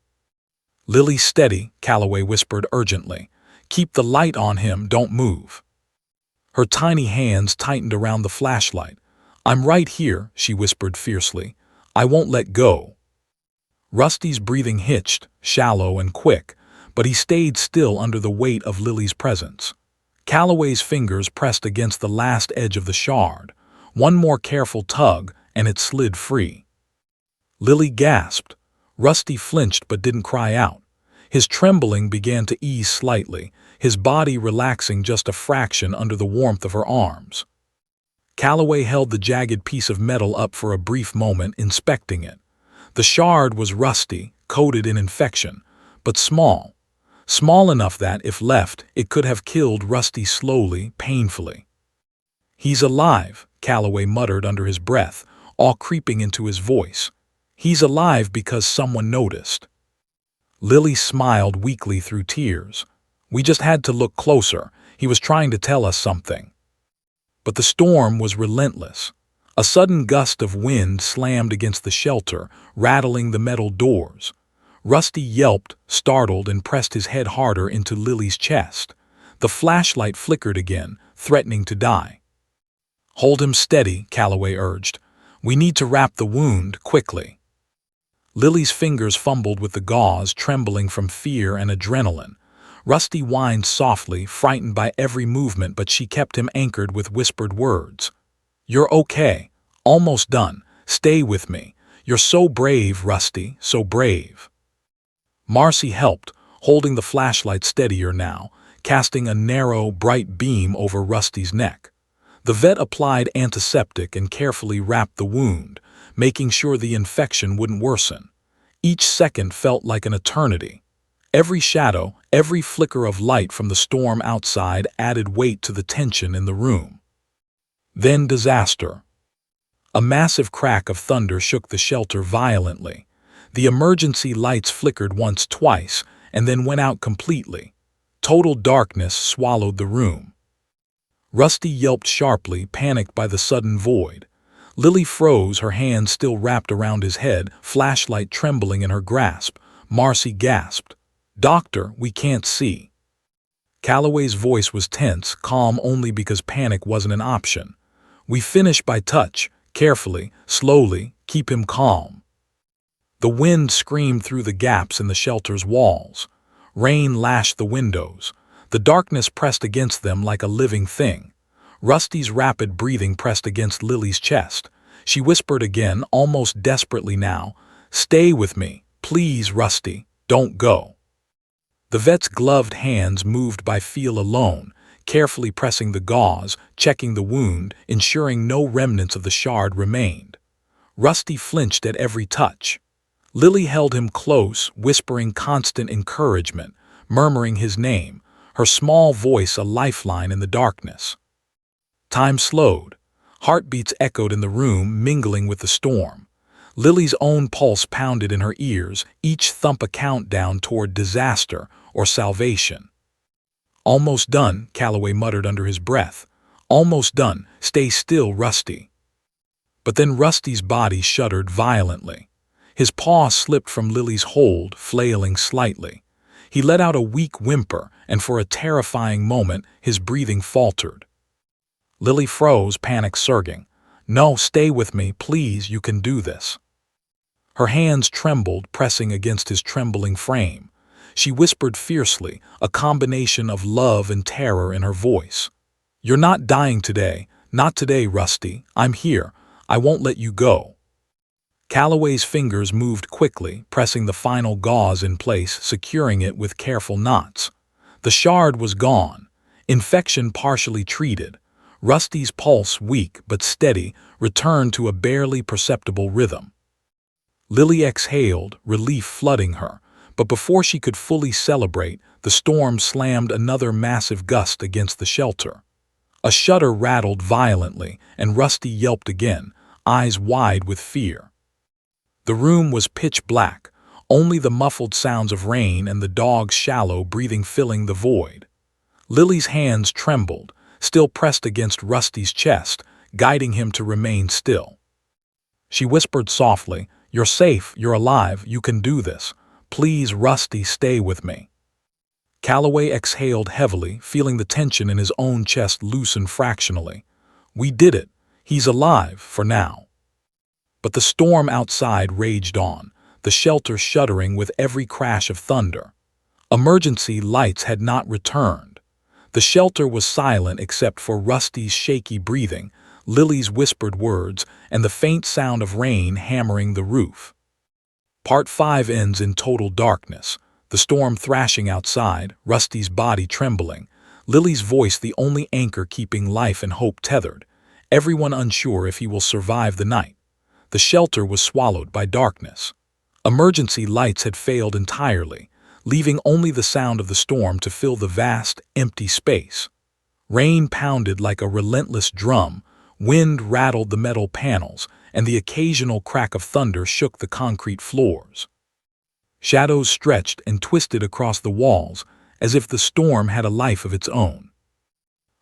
"Lily, steady," Calloway whispered urgently. "Keep the light on him, don't move." Her tiny hands tightened around the flashlight. "I'm right here," she whispered fiercely. "I won't let go." Rusty's breathing hitched, shallow and quick, but he stayed still under the weight of Lily's presence. Calloway's fingers pressed against the last edge of the shard. One more careful tug, and it slid free. Lily gasped. Rusty flinched but didn't cry out. His trembling began to ease slightly, his body relaxing just a fraction under the warmth of her arms. Calloway held the jagged piece of metal up for a brief moment, inspecting it. The shard was rusty, coated in infection, but small. Small enough that, if left, it could have killed Rusty slowly, painfully. "He's alive," Calloway muttered under his breath, awe creeping into his voice. "He's alive because someone noticed." Lily smiled weakly through tears. "We just had to look closer. He was trying to tell us something." But the storm was relentless. A sudden gust of wind slammed against the shelter, rattling the metal doors. Rusty yelped, startled, and pressed his head harder into Lily's chest. The flashlight flickered again, threatening to die. "Hold him steady," Calloway urged. "We need to wrap the wound quickly." Lily's fingers fumbled with the gauze, trembling from fear and adrenaline. Rusty whined softly, frightened by every movement, but she kept him anchored with whispered words. "You're okay. Almost done. Stay with me. You're so brave, Rusty, so brave." Marcy helped, holding the flashlight steadier now, casting a narrow, bright beam over Rusty's neck. The vet applied antiseptic and carefully wrapped the wound, making sure the infection wouldn't worsen. Each second felt like an eternity. Every shadow, every flicker of light from the storm outside added weight to the tension in the room. Then disaster. A massive crack of thunder shook the shelter violently. The emergency lights flickered once, twice, and then went out completely. Total darkness swallowed the room. Rusty yelped sharply, panicked by the sudden void. Lily froze, her hands still wrapped around his head, flashlight trembling in her grasp. Marcy gasped. "Doctor, we can't see." Calloway's voice was tense, calm only because panic wasn't an option. "We finish by touch, carefully, slowly, keep him calm." The wind screamed through the gaps in the shelter's walls. Rain lashed the windows. The darkness pressed against them like a living thing. Rusty's rapid breathing pressed against Lily's chest. She whispered again, almost desperately now, "Stay with me, please, Rusty, don't go." The vet's gloved hands moved by feel alone, carefully pressing the gauze, checking the wound, ensuring no remnants of the shard remained. Rusty flinched at every touch. Lily held him close, whispering constant encouragement, murmuring his name, her small voice a lifeline in the darkness. Time slowed. Heartbeats echoed in the room, mingling with the storm. Lily's own pulse pounded in her ears, each thump a countdown toward disaster or salvation. "Almost done," Calloway muttered under his breath. "Almost done. Stay still, Rusty." But then Rusty's body shuddered violently. His paw slipped from Lily's hold, flailing slightly. He let out a weak whimper, and for a terrifying moment his breathing faltered. Lily froze, panic surging. "No, stay with me, please, you can do this." Her hands trembled, pressing against his trembling frame. She whispered fiercely, a combination of love and terror in her voice. "You're not dying today. Not today, Rusty. I'm here. I won't let you go." Calloway's fingers moved quickly, pressing the final gauze in place, securing it with careful knots. The shard was gone. Infection partially treated. Rusty's pulse, weak but steady, returned to a barely perceptible rhythm. Lily exhaled, relief flooding her, but before she could fully celebrate, the storm slammed another massive gust against the shelter. A shutter rattled violently, and Rusty yelped again, eyes wide with fear. The room was pitch black, only the muffled sounds of rain and the dog's shallow breathing filling the void. Lily's hands trembled, still pressed against Rusty's chest, guiding him to remain still. She whispered softly, "You're safe, you're alive, you can do this. Please, Rusty, stay with me." Calloway exhaled heavily, feeling the tension in his own chest loosen fractionally. "We did it. He's alive, for now." But the storm outside raged on, the shelter shuddering with every crash of thunder. Emergency lights had not returned. The shelter was silent except for Rusty's shaky breathing, Lily's whispered words, and the faint sound of rain hammering the roof. Part 5 ends in total darkness, the storm thrashing outside, Rusty's body trembling, Lily's voice the only anchor keeping life and hope tethered, everyone unsure if he will survive the night. The shelter was swallowed by darkness. Emergency lights had failed entirely, leaving only the sound of the storm to fill the vast, empty space. Rain pounded like a relentless drum, wind rattled the metal panels, and the occasional crack of thunder shook the concrete floors. Shadows stretched and twisted across the walls, as if the storm had a life of its own.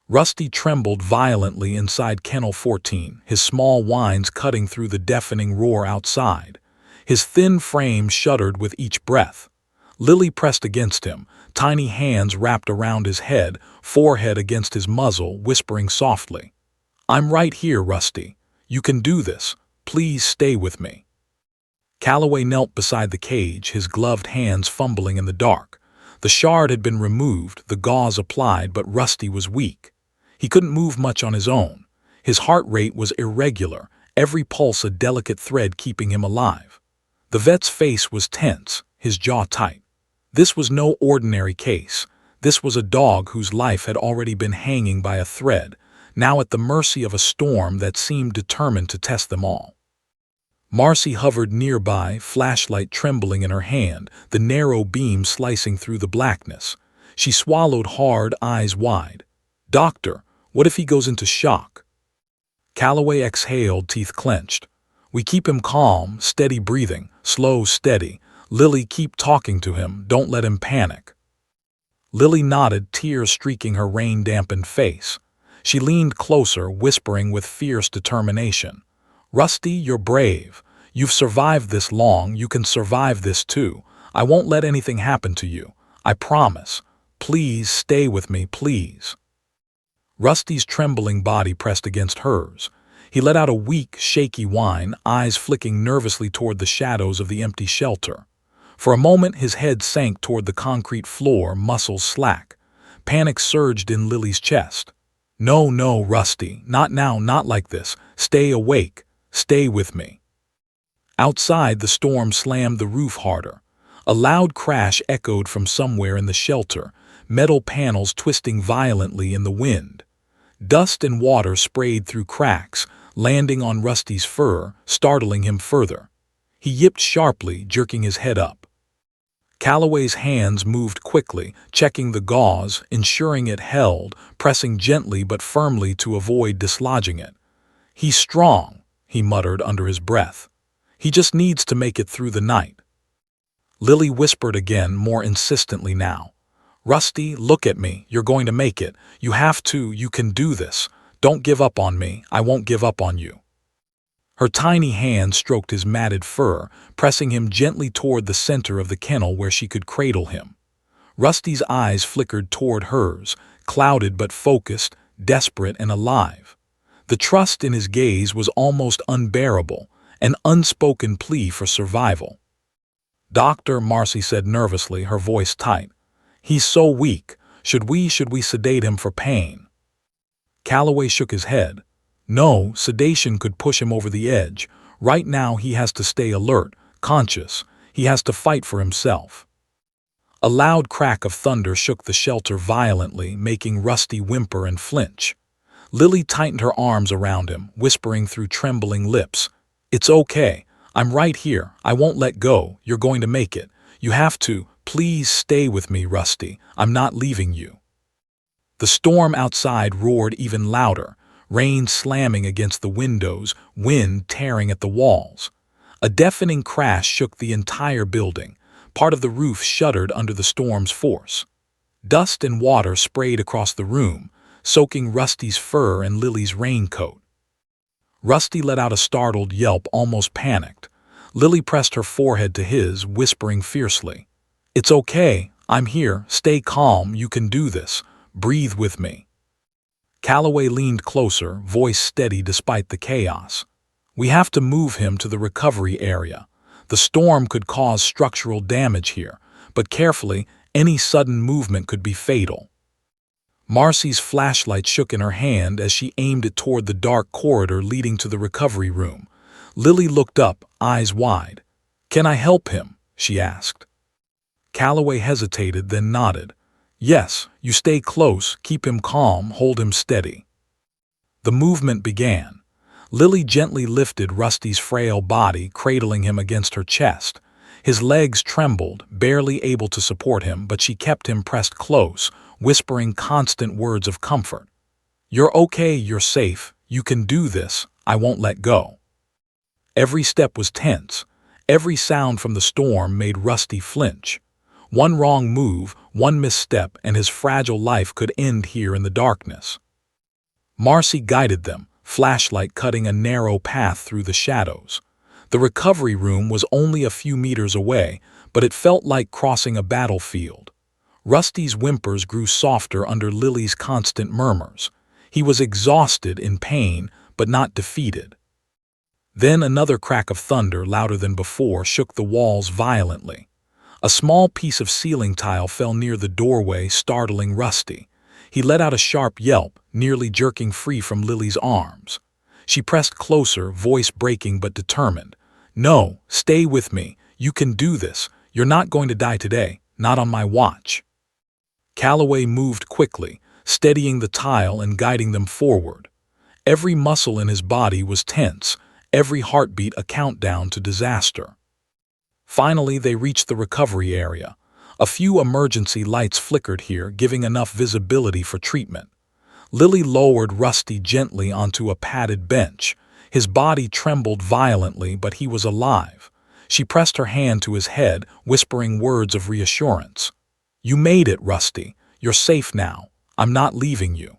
Rusty trembled violently inside Kennel 14, his small whines cutting through the deafening roar outside. His thin frame shuddered with each breath. Lily pressed against him, tiny hands wrapped around his head, forehead against his muzzle, whispering softly, "I'm right here, Rusty. You can do this. Please stay with me." Calloway knelt beside the cage, his gloved hands fumbling in the dark. The shard had been removed, the gauze applied, but Rusty was weak. He couldn't move much on his own. His heart rate was irregular, every pulse a delicate thread keeping him alive. The vet's face was tense, his jaw tight. This was no ordinary case. This was a dog whose life had already been hanging by a thread, now at the mercy of a storm that seemed determined to test them all. Marcy hovered nearby, flashlight trembling in her hand, the narrow beam slicing through the blackness. She swallowed hard, eyes wide. "Doctor, what if he goes into shock?" Calloway exhaled, teeth clenched. "We keep him calm, steady breathing, slow, steady. Lily, keep talking to him, don't let him panic." Lily nodded, tears streaking her rain-dampened face. She leaned closer, whispering with fierce determination, Rusty, you're brave. You've survived this long, you can survive this too. I won't let anything happen to you. I promise. Please stay with me, please. Rusty's trembling body pressed against hers. He let out a weak, shaky whine, eyes flicking nervously toward the shadows of the empty shelter. For a moment his head sank toward the concrete floor, muscles slack. Panic surged in Lily's chest. No, no, Rusty, not now, not like this. Stay awake. Stay with me. Outside, the storm slammed the roof harder. A loud crash echoed from somewhere in the shelter, metal panels twisting violently in the wind. Dust and water sprayed through cracks, landing on Rusty's fur, startling him further. He yipped sharply, jerking his head up. Calloway's hands moved quickly, checking the gauze, ensuring it held, pressing gently but firmly to avoid dislodging it. He's strong, he muttered under his breath. He just needs to make it through the night. Lily whispered again, more insistently now. Rusty, look at me. You're going to make it. You have to. You can do this. Don't give up on me. I won't give up on you. Her tiny hand stroked his matted fur, pressing him gently toward the center of the kennel where she could cradle him. Rusty's eyes flickered toward hers, clouded but focused, desperate and alive. The trust in his gaze was almost unbearable, an unspoken plea for survival. Doctor, Marcy said nervously, her voice tight. He's so weak. Should we sedate him for pain? Calloway shook his head. No, sedation could push him over the edge. Right now he has to stay alert, conscious. He has to fight for himself. A loud crack of thunder shook the shelter violently, making Rusty whimper and flinch. Lily tightened her arms around him, whispering through trembling lips. It's okay. I'm right here. I won't let go. You're going to make it. You have to. Please stay with me, Rusty. I'm not leaving you. The storm outside roared even louder, rain slamming against the windows, wind tearing at the walls. A deafening crash shook the entire building. Part of the roof shuddered under the storm's force. Dust and water sprayed across the room, soaking Rusty's fur and Lily's raincoat. Rusty let out a startled yelp, almost panicked. Lily pressed her forehead to his, whispering fiercely. It's okay. I'm here. Stay calm. You can do this. Breathe with me. Calloway leaned closer, voice steady despite the chaos. We have to move him to the recovery area. The storm could cause structural damage here, but carefully, any sudden movement could be fatal. Marcy's flashlight shook in her hand as she aimed it toward the dark corridor leading to the recovery room. Lily looked up, eyes wide. Can I help him? She asked. Calloway hesitated, then nodded. Yes, you stay close, keep him calm, hold him steady. The movement began. Lily gently lifted Rusty's frail body, cradling him against her chest. His legs trembled, barely able to support him, but she kept him pressed close, whispering constant words of comfort. You're okay, you're safe, you can do this, I won't let go. Every step was tense. Every sound from the storm made Rusty flinch. One wrong move, one misstep, and his fragile life could end here in the darkness. Marcy guided them, flashlight cutting a narrow path through the shadows. The recovery room was only a few meters away, but it felt like crossing a battlefield. Rusty's whimpers grew softer under Lily's constant murmurs. He was exhausted, in pain, but not defeated. Then another crack of thunder, louder than before, shook the walls violently. A small piece of ceiling tile fell near the doorway, startling Rusty. He let out a sharp yelp, nearly jerking free from Lily's arms. She pressed closer, voice breaking but determined. No, stay with me. You can do this. You're not going to die today, not on my watch. Calloway moved quickly, steadying the tile and guiding them forward. Every muscle in his body was tense, every heartbeat a countdown to disaster. Finally, they reached the recovery area. A few emergency lights flickered here, giving enough visibility for treatment. Lily lowered Rusty gently onto a padded bench. His body trembled violently, but he was alive. She pressed her hand to his head, whispering words of reassurance. You made it, Rusty. You're safe now. I'm not leaving you.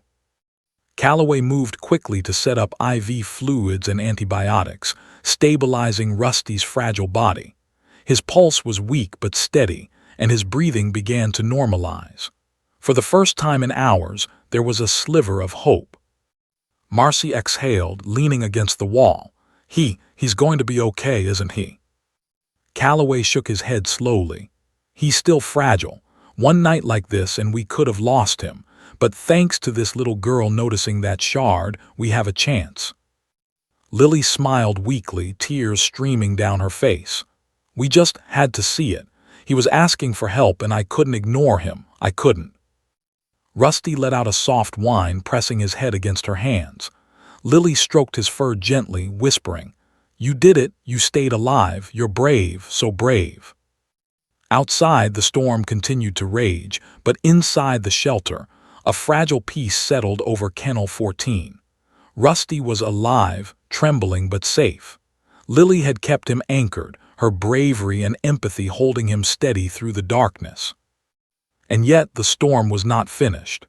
Calloway moved quickly to set up IV fluids and antibiotics, stabilizing Rusty's fragile body. His pulse was weak but steady, and his breathing began to normalize. For the first time in hours, there was a sliver of hope. Marcy exhaled, leaning against the wall. He's going to be okay, isn't he? Calloway shook his head slowly. He's still fragile. One night like this and we could have lost him, but thanks to this little girl noticing that shard, we have a chance. Lily smiled weakly, tears streaming down her face. We just had to see it. He was asking for help and I couldn't ignore him. I couldn't. Rusty let out a soft whine, pressing his head against her hands. Lily stroked his fur gently, whispering, "You did it, you stayed alive, you're brave, so brave." Outside, the storm continued to rage, but inside the shelter, a fragile peace settled over Kennel 14. Rusty was alive, trembling but safe. Lily had kept him anchored, her bravery and empathy holding him steady through the darkness. And yet the storm was not finished.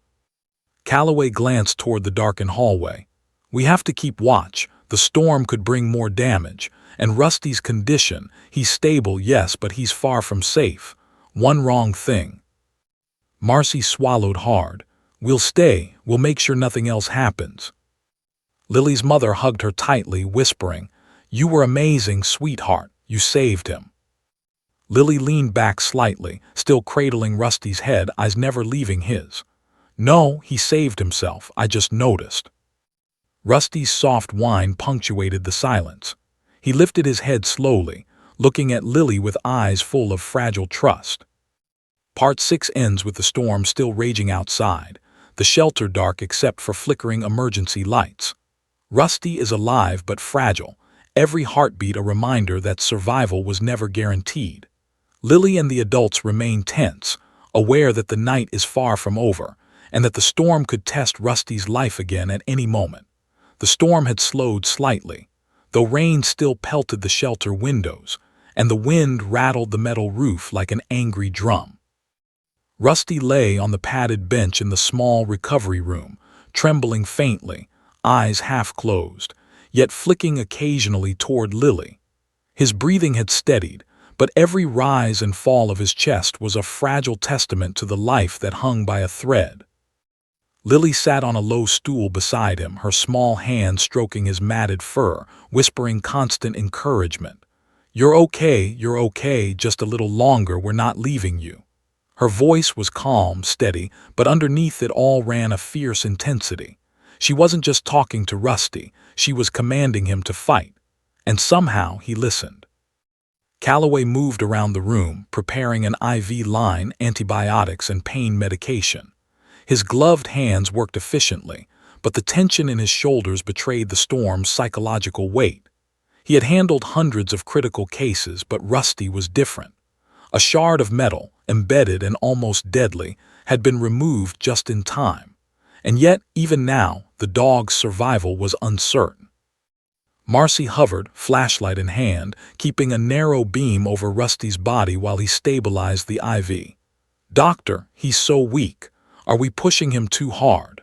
Calloway glanced toward the darkened hallway. We have to keep watch. The storm could bring more damage. And Rusty's condition, he's stable, yes, but he's far from safe. One wrong thing. Marcy swallowed hard. We'll stay. We'll make sure nothing else happens. Lily's mother hugged her tightly, whispering, "You were amazing, sweetheart. You saved him." Lily leaned back slightly, still cradling Rusty's head, eyes never leaving his. "No, he saved himself. I just noticed." Rusty's soft whine punctuated the silence. He lifted his head slowly, looking at Lily with eyes full of fragile trust. Part 6 ends with the storm still raging outside, the shelter dark except for flickering emergency lights. Rusty is alive but fragile, every heartbeat a reminder that survival was never guaranteed. Lily and the adults remain tense, aware that the night is far from over, and that the storm could test Rusty's life again at any moment. The storm had slowed slightly, though rain still pelted the shelter windows, and the wind rattled the metal roof like an angry drum. Rusty lay on the padded bench in the small recovery room, trembling faintly, eyes half closed, yet flicking occasionally toward Lily. His breathing had steadied, but every rise and fall of his chest was a fragile testament to the life that hung by a thread. Lily sat on a low stool beside him, her small hand stroking his matted fur, whispering constant encouragement. You're okay, just a little longer, we're not leaving you." Her voice was calm, steady, but underneath it all ran a fierce intensity. She wasn't just talking to Rusty, she was commanding him to fight. And somehow he listened. Calloway moved around the room, preparing an IV line, antibiotics, and pain medication. His gloved hands worked efficiently, but the tension in his shoulders betrayed the storm's psychological weight. He had handled hundreds of critical cases, but Rusty was different. A shard of metal, embedded and almost deadly, had been removed just in time. And yet, even now, the dog's survival was uncertain. Marcy hovered, flashlight in hand, keeping a narrow beam over Rusty's body while he stabilized the IV. "Doctor, he's so weak. Are we pushing him too hard?"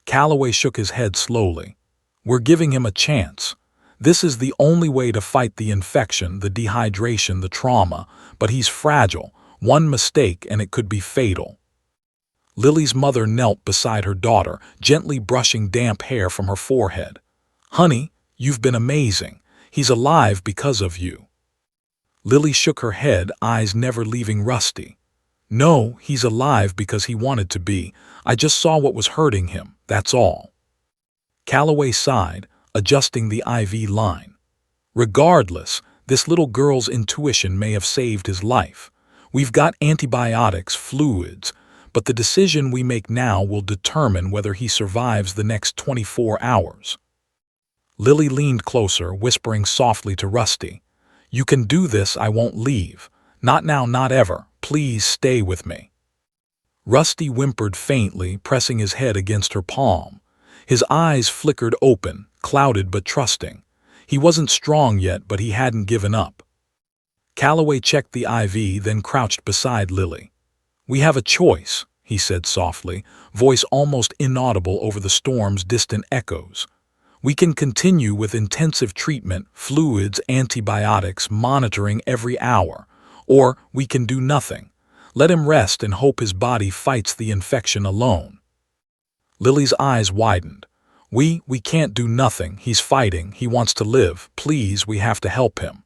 Calloway shook his head slowly. "We're giving him a chance. This is the only way to fight the infection, the dehydration, the trauma, but he's fragile. One mistake and it could be fatal." Lily's mother knelt beside her daughter, gently brushing damp hair from her forehead. "Honey, you've been amazing. He's alive because of you." Lily shook her head, eyes never leaving Rusty. "No, he's alive because he wanted to be. I just saw what was hurting him, that's all." Calloway sighed, adjusting the IV line. "Regardless, this little girl's intuition may have saved his life. We've got antibiotics, fluids, but the decision we make now will determine whether he survives the next 24 hours. Lily leaned closer, whispering softly to Rusty, "You can do this, I won't leave. Not now, not ever. Please stay with me." Rusty whimpered faintly, pressing his head against her palm. His eyes flickered open, clouded but trusting. He wasn't strong yet, but he hadn't given up. Calloway checked the IV, then crouched beside Lily. "We have a choice," he said softly, voice almost inaudible over the storm's distant echoes. We can continue with intensive treatment, fluids, antibiotics, monitoring every hour. Or we can do nothing. Let him rest and hope his body fights the infection alone. Lily's eyes widened. We can't do nothing. He's fighting. He wants to live. Please, we have to help him.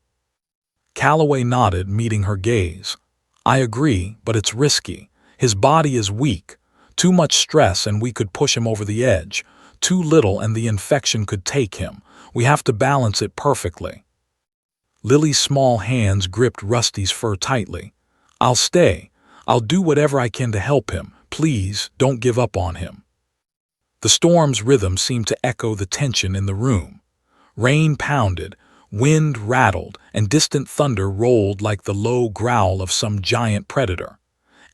Calloway nodded, meeting her gaze. I agree, but it's risky. His body is weak. Too much stress and we could push him over the edge. Too little and the infection could take him. We have to balance it perfectly. Lily's small hands gripped Rusty's fur tightly. I'll stay. I'll do whatever I can to help him. Please, don't give up on him. The storm's rhythm seemed to echo the tension in the room. Rain pounded, wind rattled, and distant thunder rolled like the low growl of some giant predator.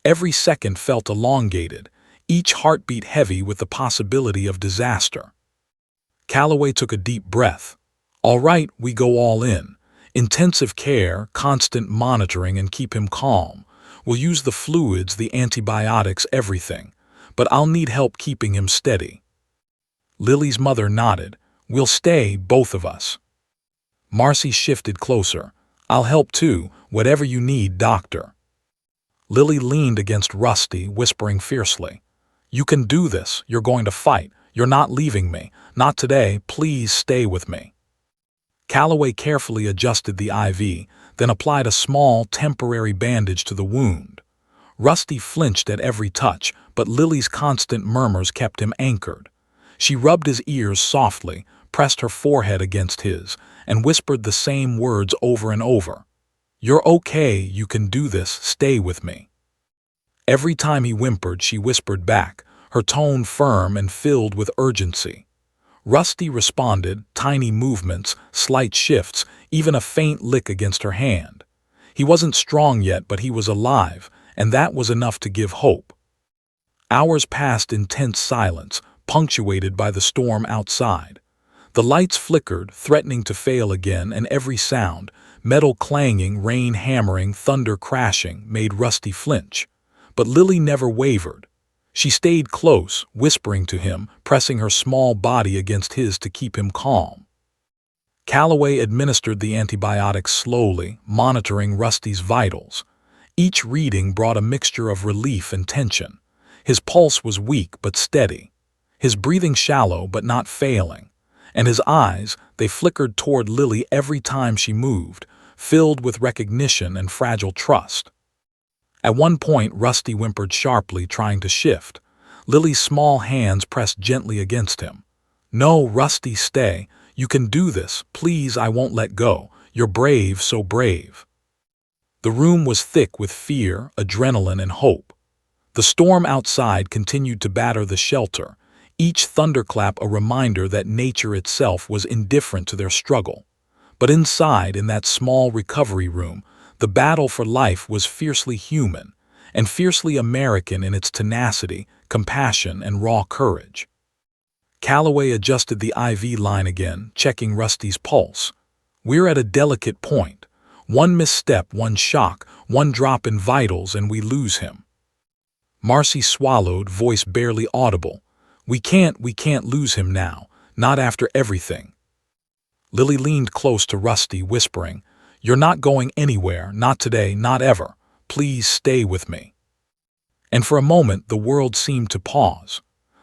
Every second felt elongated, each heartbeat heavy with the possibility of disaster. Calloway took a deep breath. All right, we go all in. Intensive care, constant monitoring, and keep him calm. We'll use the fluids, the antibiotics, everything. But I'll need help keeping him steady. Lily's mother nodded. We'll stay, both of us. Marcy shifted closer. I'll help too, whatever you need, doctor. Lily leaned against Rusty, whispering fiercely. You can do this. You're going to fight. You're not leaving me. Not today. Please stay with me. Calloway carefully adjusted the IV, then applied a small, temporary bandage to the wound. Rusty flinched at every touch, but Lily's constant murmurs kept him anchored. She rubbed his ears softly, pressed her forehead against his, and whispered the same words over and over. You're okay, you can do this, stay with me. Every time he whimpered, she whispered back, her tone firm and filled with urgency. Rusty responded, tiny movements, slight shifts, even a faint lick against her hand. He wasn't strong yet, but he was alive, and that was enough to give hope. Hours passed in tense silence, punctuated by the storm outside. The lights flickered, threatening to fail again, and every sound, metal clanging, rain hammering, thunder crashing, made Rusty flinch. But Lily never wavered. She stayed close, whispering to him, pressing her small body against his to keep him calm. Calloway administered the antibiotics slowly, monitoring Rusty's vitals. Each reading brought a mixture of relief and tension. His pulse was weak but steady. His breathing shallow but not failing. And his eyes, they flickered toward Lily every time she moved, filled with recognition and fragile trust. At one point, Rusty whimpered sharply, trying to shift. Lily's small hands pressed gently against him. No, Rusty, stay. You can do this. Please, I won't let go. You're brave, so brave. The room was thick with fear, adrenaline, and hope. The storm outside continued to batter the shelter, each thunderclap a reminder that nature itself was indifferent to their struggle. But inside, in that small recovery room, the battle for life was fiercely human, and fiercely American in its tenacity, compassion, and raw courage. Calloway adjusted the IV line again, checking Rusty's pulse. We're at a delicate point. One misstep, one shock, one drop in vitals, and we lose him. Marcy swallowed, voice barely audible. We can't lose him now, not after everything. Lily leaned close to Rusty, whispering, You're not going anywhere, not today, not ever. Please stay with me. And for a moment, the world seemed to pause.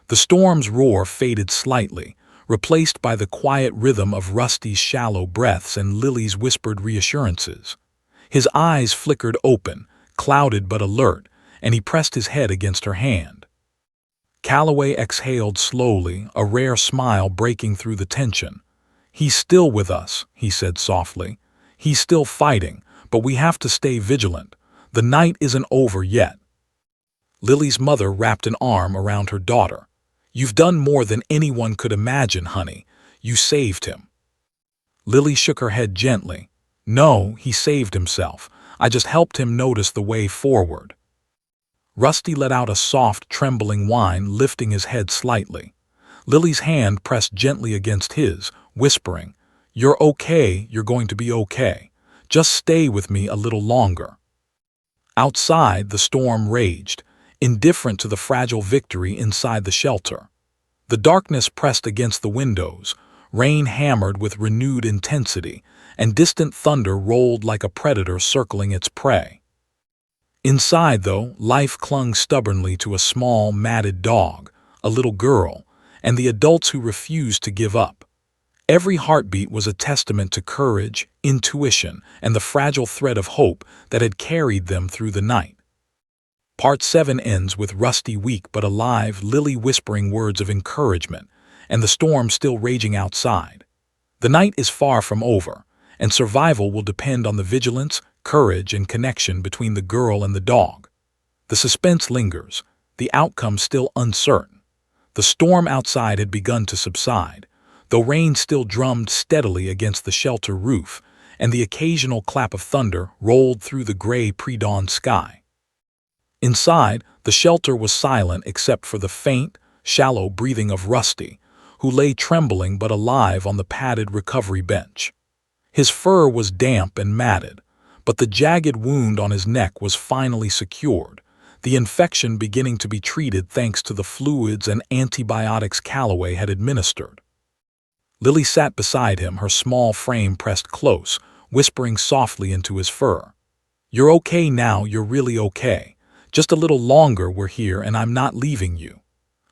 The storm's roar faded slightly, replaced by the quiet rhythm of Rusty's shallow breaths and Lily's whispered reassurances. His eyes flickered open, clouded but alert, and he pressed his head against her hand. Calloway exhaled slowly, a rare smile breaking through the tension. He's still with us, he said softly. He's still fighting, but we have to stay vigilant. The night isn't over yet. Lily's mother wrapped an arm around her daughter. You've done more than anyone could imagine, honey. You saved him. Lily shook her head gently. No, he saved himself. I just helped him notice the way forward. Rusty let out a soft, trembling whine, lifting his head slightly. Lily's hand pressed gently against his, whispering, You're okay, you're going to be okay. Just stay with me a little longer. Outside, the storm raged. indifferent to the fragile victory inside the shelter. The darkness pressed against the windows, rain hammered with renewed intensity, and distant thunder rolled like a predator circling its prey. Inside, though, life clung stubbornly to a small, matted dog, a little girl, and the adults who refused to give up. Every heartbeat was a testament to courage, intuition, and the fragile thread of hope that had carried them through the night. Part 7 ends with Rusty weak but alive, Lily whispering words of encouragement, and the storm still raging outside. The night is far from over, and survival will depend on the vigilance, courage, and connection between the girl and the dog. The suspense lingers, the outcome still uncertain. The storm outside had begun to subside, though rain still drummed steadily against the shelter roof, and the occasional clap of thunder rolled through the gray pre-dawn sky. Inside, the shelter was silent except for the faint, shallow breathing of Rusty, who lay trembling but alive on the padded recovery bench. His fur was damp and matted, but the jagged wound on his neck was finally secured, the infection beginning to be treated thanks to the fluids and antibiotics Calloway had administered. Lily sat beside him, her small frame pressed close, whispering softly into his fur. "You're okay now, you're really okay. Just a little longer we're here and I'm not leaving you."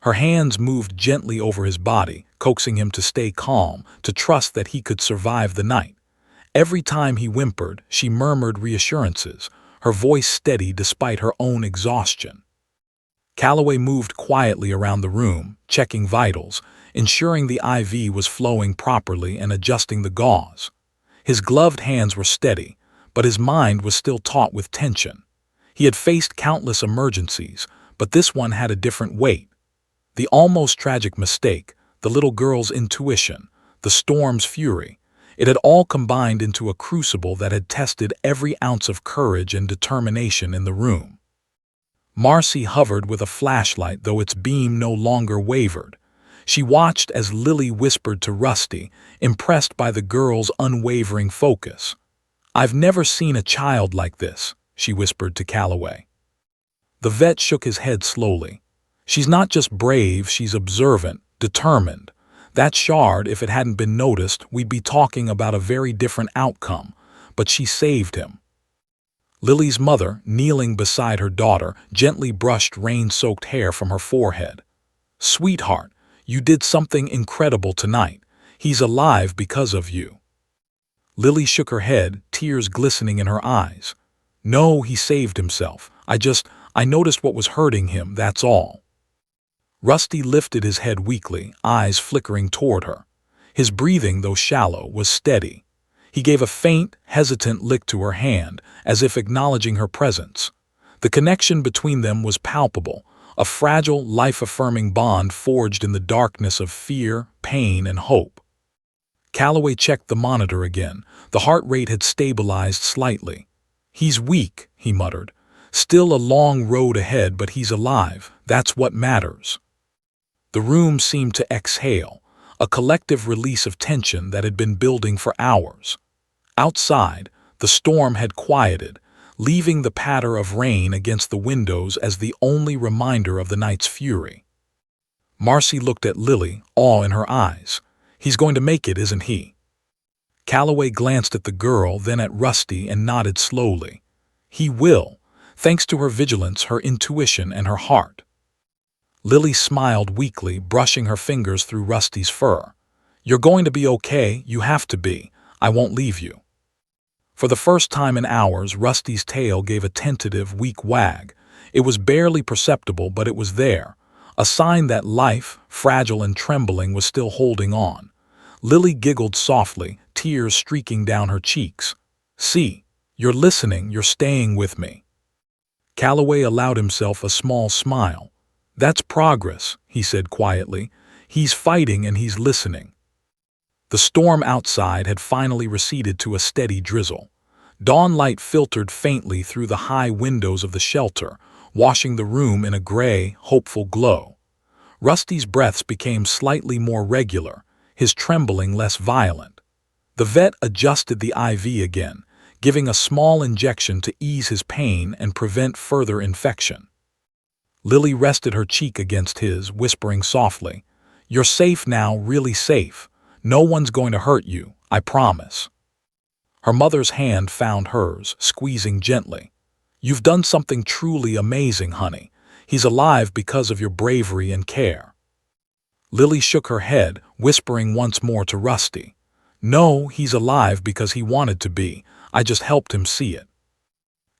Her hands moved gently over his body, coaxing him to stay calm, to trust that he could survive the night. Every time he whimpered, she murmured reassurances, her voice steady despite her own exhaustion. Calloway moved quietly around the room, checking vitals, ensuring the IV was flowing properly and adjusting the gauze. His gloved hands were steady, but his mind was still taut with tension. He had faced countless emergencies, but this one had a different weight. The almost tragic mistake, the little girl's intuition, the storm's fury, it had all combined into a crucible that had tested every ounce of courage and determination in the room. Marcy hovered with a flashlight, though its beam no longer wavered. She watched as Lily whispered to Rusty, impressed by the girl's unwavering focus. "I've never seen a child like this," she whispered to Calloway. The vet shook his head slowly. "She's not just brave, she's observant, determined. That shard, if it hadn't been noticed, we'd be talking about a very different outcome, but she saved him." Lily's mother, kneeling beside her daughter, gently brushed rain-soaked hair from her forehead. "Sweetheart, you did something incredible tonight. He's alive because of you." Lily shook her head, tears glistening in her eyes. "No, he saved himself. I noticed what was hurting him, that's all." Rusty lifted his head weakly, eyes flickering toward her. His breathing, though shallow, was steady. He gave a faint, hesitant lick to her hand, as if acknowledging her presence. The connection between them was palpable, a fragile, life-affirming bond forged in the darkness of fear, pain, and hope. Calloway checked the monitor again. The heart rate had stabilized slightly. "He's weak," he muttered. "Still a long road ahead, but he's alive. That's what matters." The room seemed to exhale, a collective release of tension that had been building for hours. Outside, the storm had quieted, leaving the patter of rain against the windows as the only reminder of the night's fury. Marcy looked at Lily, awe in her eyes. "He's going to make it, isn't he?" Calloway glanced at the girl, then at Rusty, and nodded slowly. "He will, thanks to her vigilance, her intuition, and her heart." Lily smiled weakly, brushing her fingers through Rusty's fur. "You're going to be okay, you have to be. I won't leave you." For the first time in hours, Rusty's tail gave a tentative, weak wag. It was barely perceptible, but it was there, a sign that life, fragile and trembling, was still holding on. Lily giggled softly, tears streaking down her cheeks. "See, you're listening, you're staying with me." Calloway allowed himself a small smile. "That's progress," he said quietly. "He's fighting and he's listening." The storm outside had finally receded to a steady drizzle. Dawn light filtered faintly through the high windows of the shelter, washing the room in a gray, hopeful glow. Rusty's breaths became slightly more regular, his trembling less violent. The vet adjusted the IV again, giving a small injection to ease his pain and prevent further infection. Lily rested her cheek against his, whispering softly, "You're safe now, really safe. No one's going to hurt you, I promise." Her mother's hand found hers, squeezing gently. "You've done something truly amazing, honey. He's alive because of your bravery and care." Lily shook her head, whispering once more to Rusty, "No, he's alive because he wanted to be. I just helped him see it."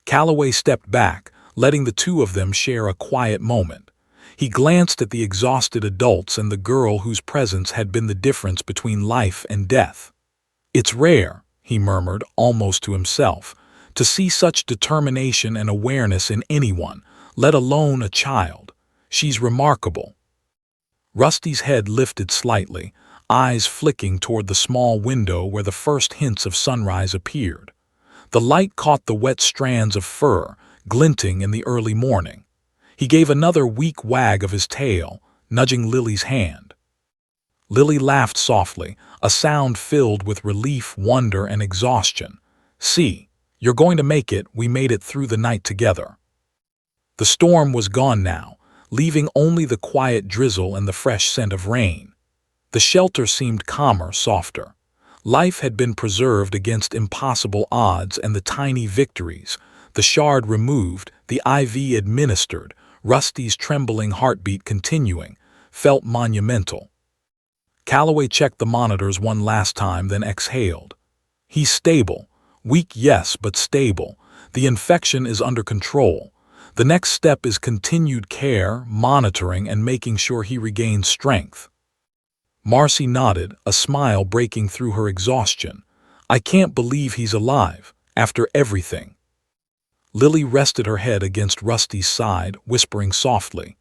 Calloway stepped back, letting the two of them share a quiet moment. He glanced at the exhausted adults and the girl whose presence had been the difference between life and death. "It's rare," he murmured, almost to himself, "to see such determination and awareness in anyone, let alone a child. She's remarkable." Rusty's head lifted slightly, eyes flicking toward the small window where the first hints of sunrise appeared. The light caught the wet strands of fur, glinting in the early morning. He gave another weak wag of his tail, nudging Lily's hand. Lily laughed softly, a sound filled with relief, wonder, and exhaustion. "See, you're going to make it. We made it through the night together." The storm was gone now, leaving only the quiet drizzle and the fresh scent of rain. The shelter seemed calmer, softer. Life had been preserved against impossible odds, and the tiny victories, the shard removed, the IV administered, Rusty's trembling heartbeat continuing, felt monumental. Calloway checked the monitors one last time, then exhaled. "He's stable. Weak, yes, but stable. The infection is under control. The next step is continued care, monitoring, and making sure he regains strength." Marcy nodded, a smile breaking through her exhaustion. "I can't believe he's alive, after everything." Lily rested her head against Rusty's side, whispering softly,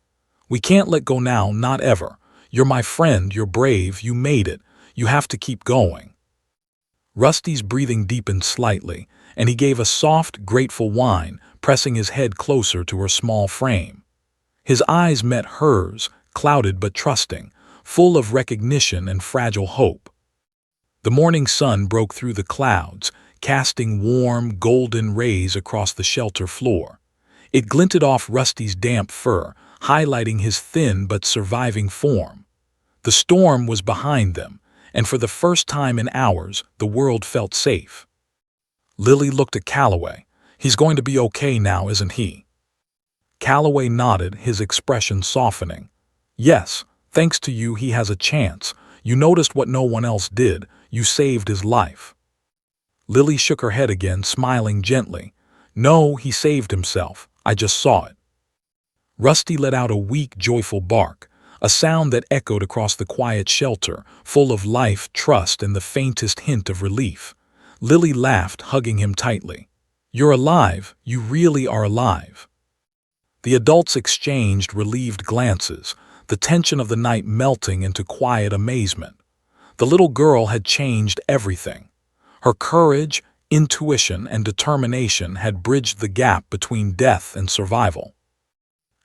"We can't let go now, not ever. You're my friend, you're brave, you made it. You have to keep going." Rusty's breathing deepened slightly, and he gave a soft, grateful whine, pressing his head closer to her small frame. His eyes met hers, clouded but trusting, full of recognition and fragile hope. The morning sun broke through the clouds, casting warm, golden rays across the shelter floor. It glinted off Rusty's damp fur, highlighting his thin but surviving form. The storm was behind them, and for the first time in hours, the world felt safe. Lily looked at Calloway. "He's going to be okay now, isn't he?" Calloway nodded, his expression softening. "Yes, thanks to you he has a chance. You noticed what no one else did. You saved his life." Lily shook her head again, smiling gently. "No, he saved himself. I just saw it." Rusty let out a weak, joyful bark, a sound that echoed across the quiet shelter, full of life, trust, and the faintest hint of relief. Lily laughed, hugging him tightly. "You're alive. You really are alive." The adults exchanged relieved glances, the tension of the night melting into quiet amazement. The little girl had changed everything. Her courage, intuition, and determination had bridged the gap between death and survival.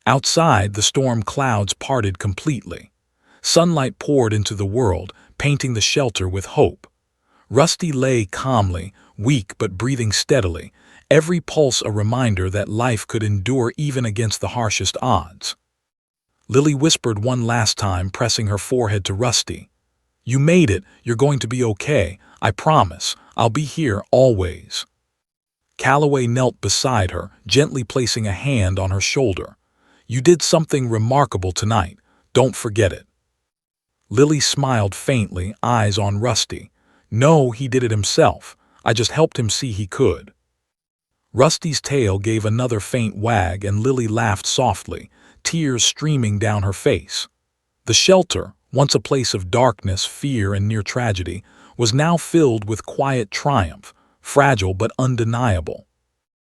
Outside, the storm clouds parted completely. Sunlight poured into the world, painting the shelter with hope. Rusty lay calmly, weak but breathing steadily, every pulse a reminder that life could endure even against the harshest odds. Lily whispered one last time, pressing her forehead to Rusty. "You made it. You're going to be okay. I promise. I'll be here always." Calloway knelt beside her, gently placing a hand on her shoulder. "You did something remarkable tonight. Don't forget it." Lily smiled faintly, eyes on Rusty. "No, he did it himself. I just helped him see he could." Rusty's tail gave another faint wag, and Lily laughed softly, tears streaming down her face. The shelter, once a place of darkness, fear, and near tragedy, was now filled with quiet triumph, fragile but undeniable.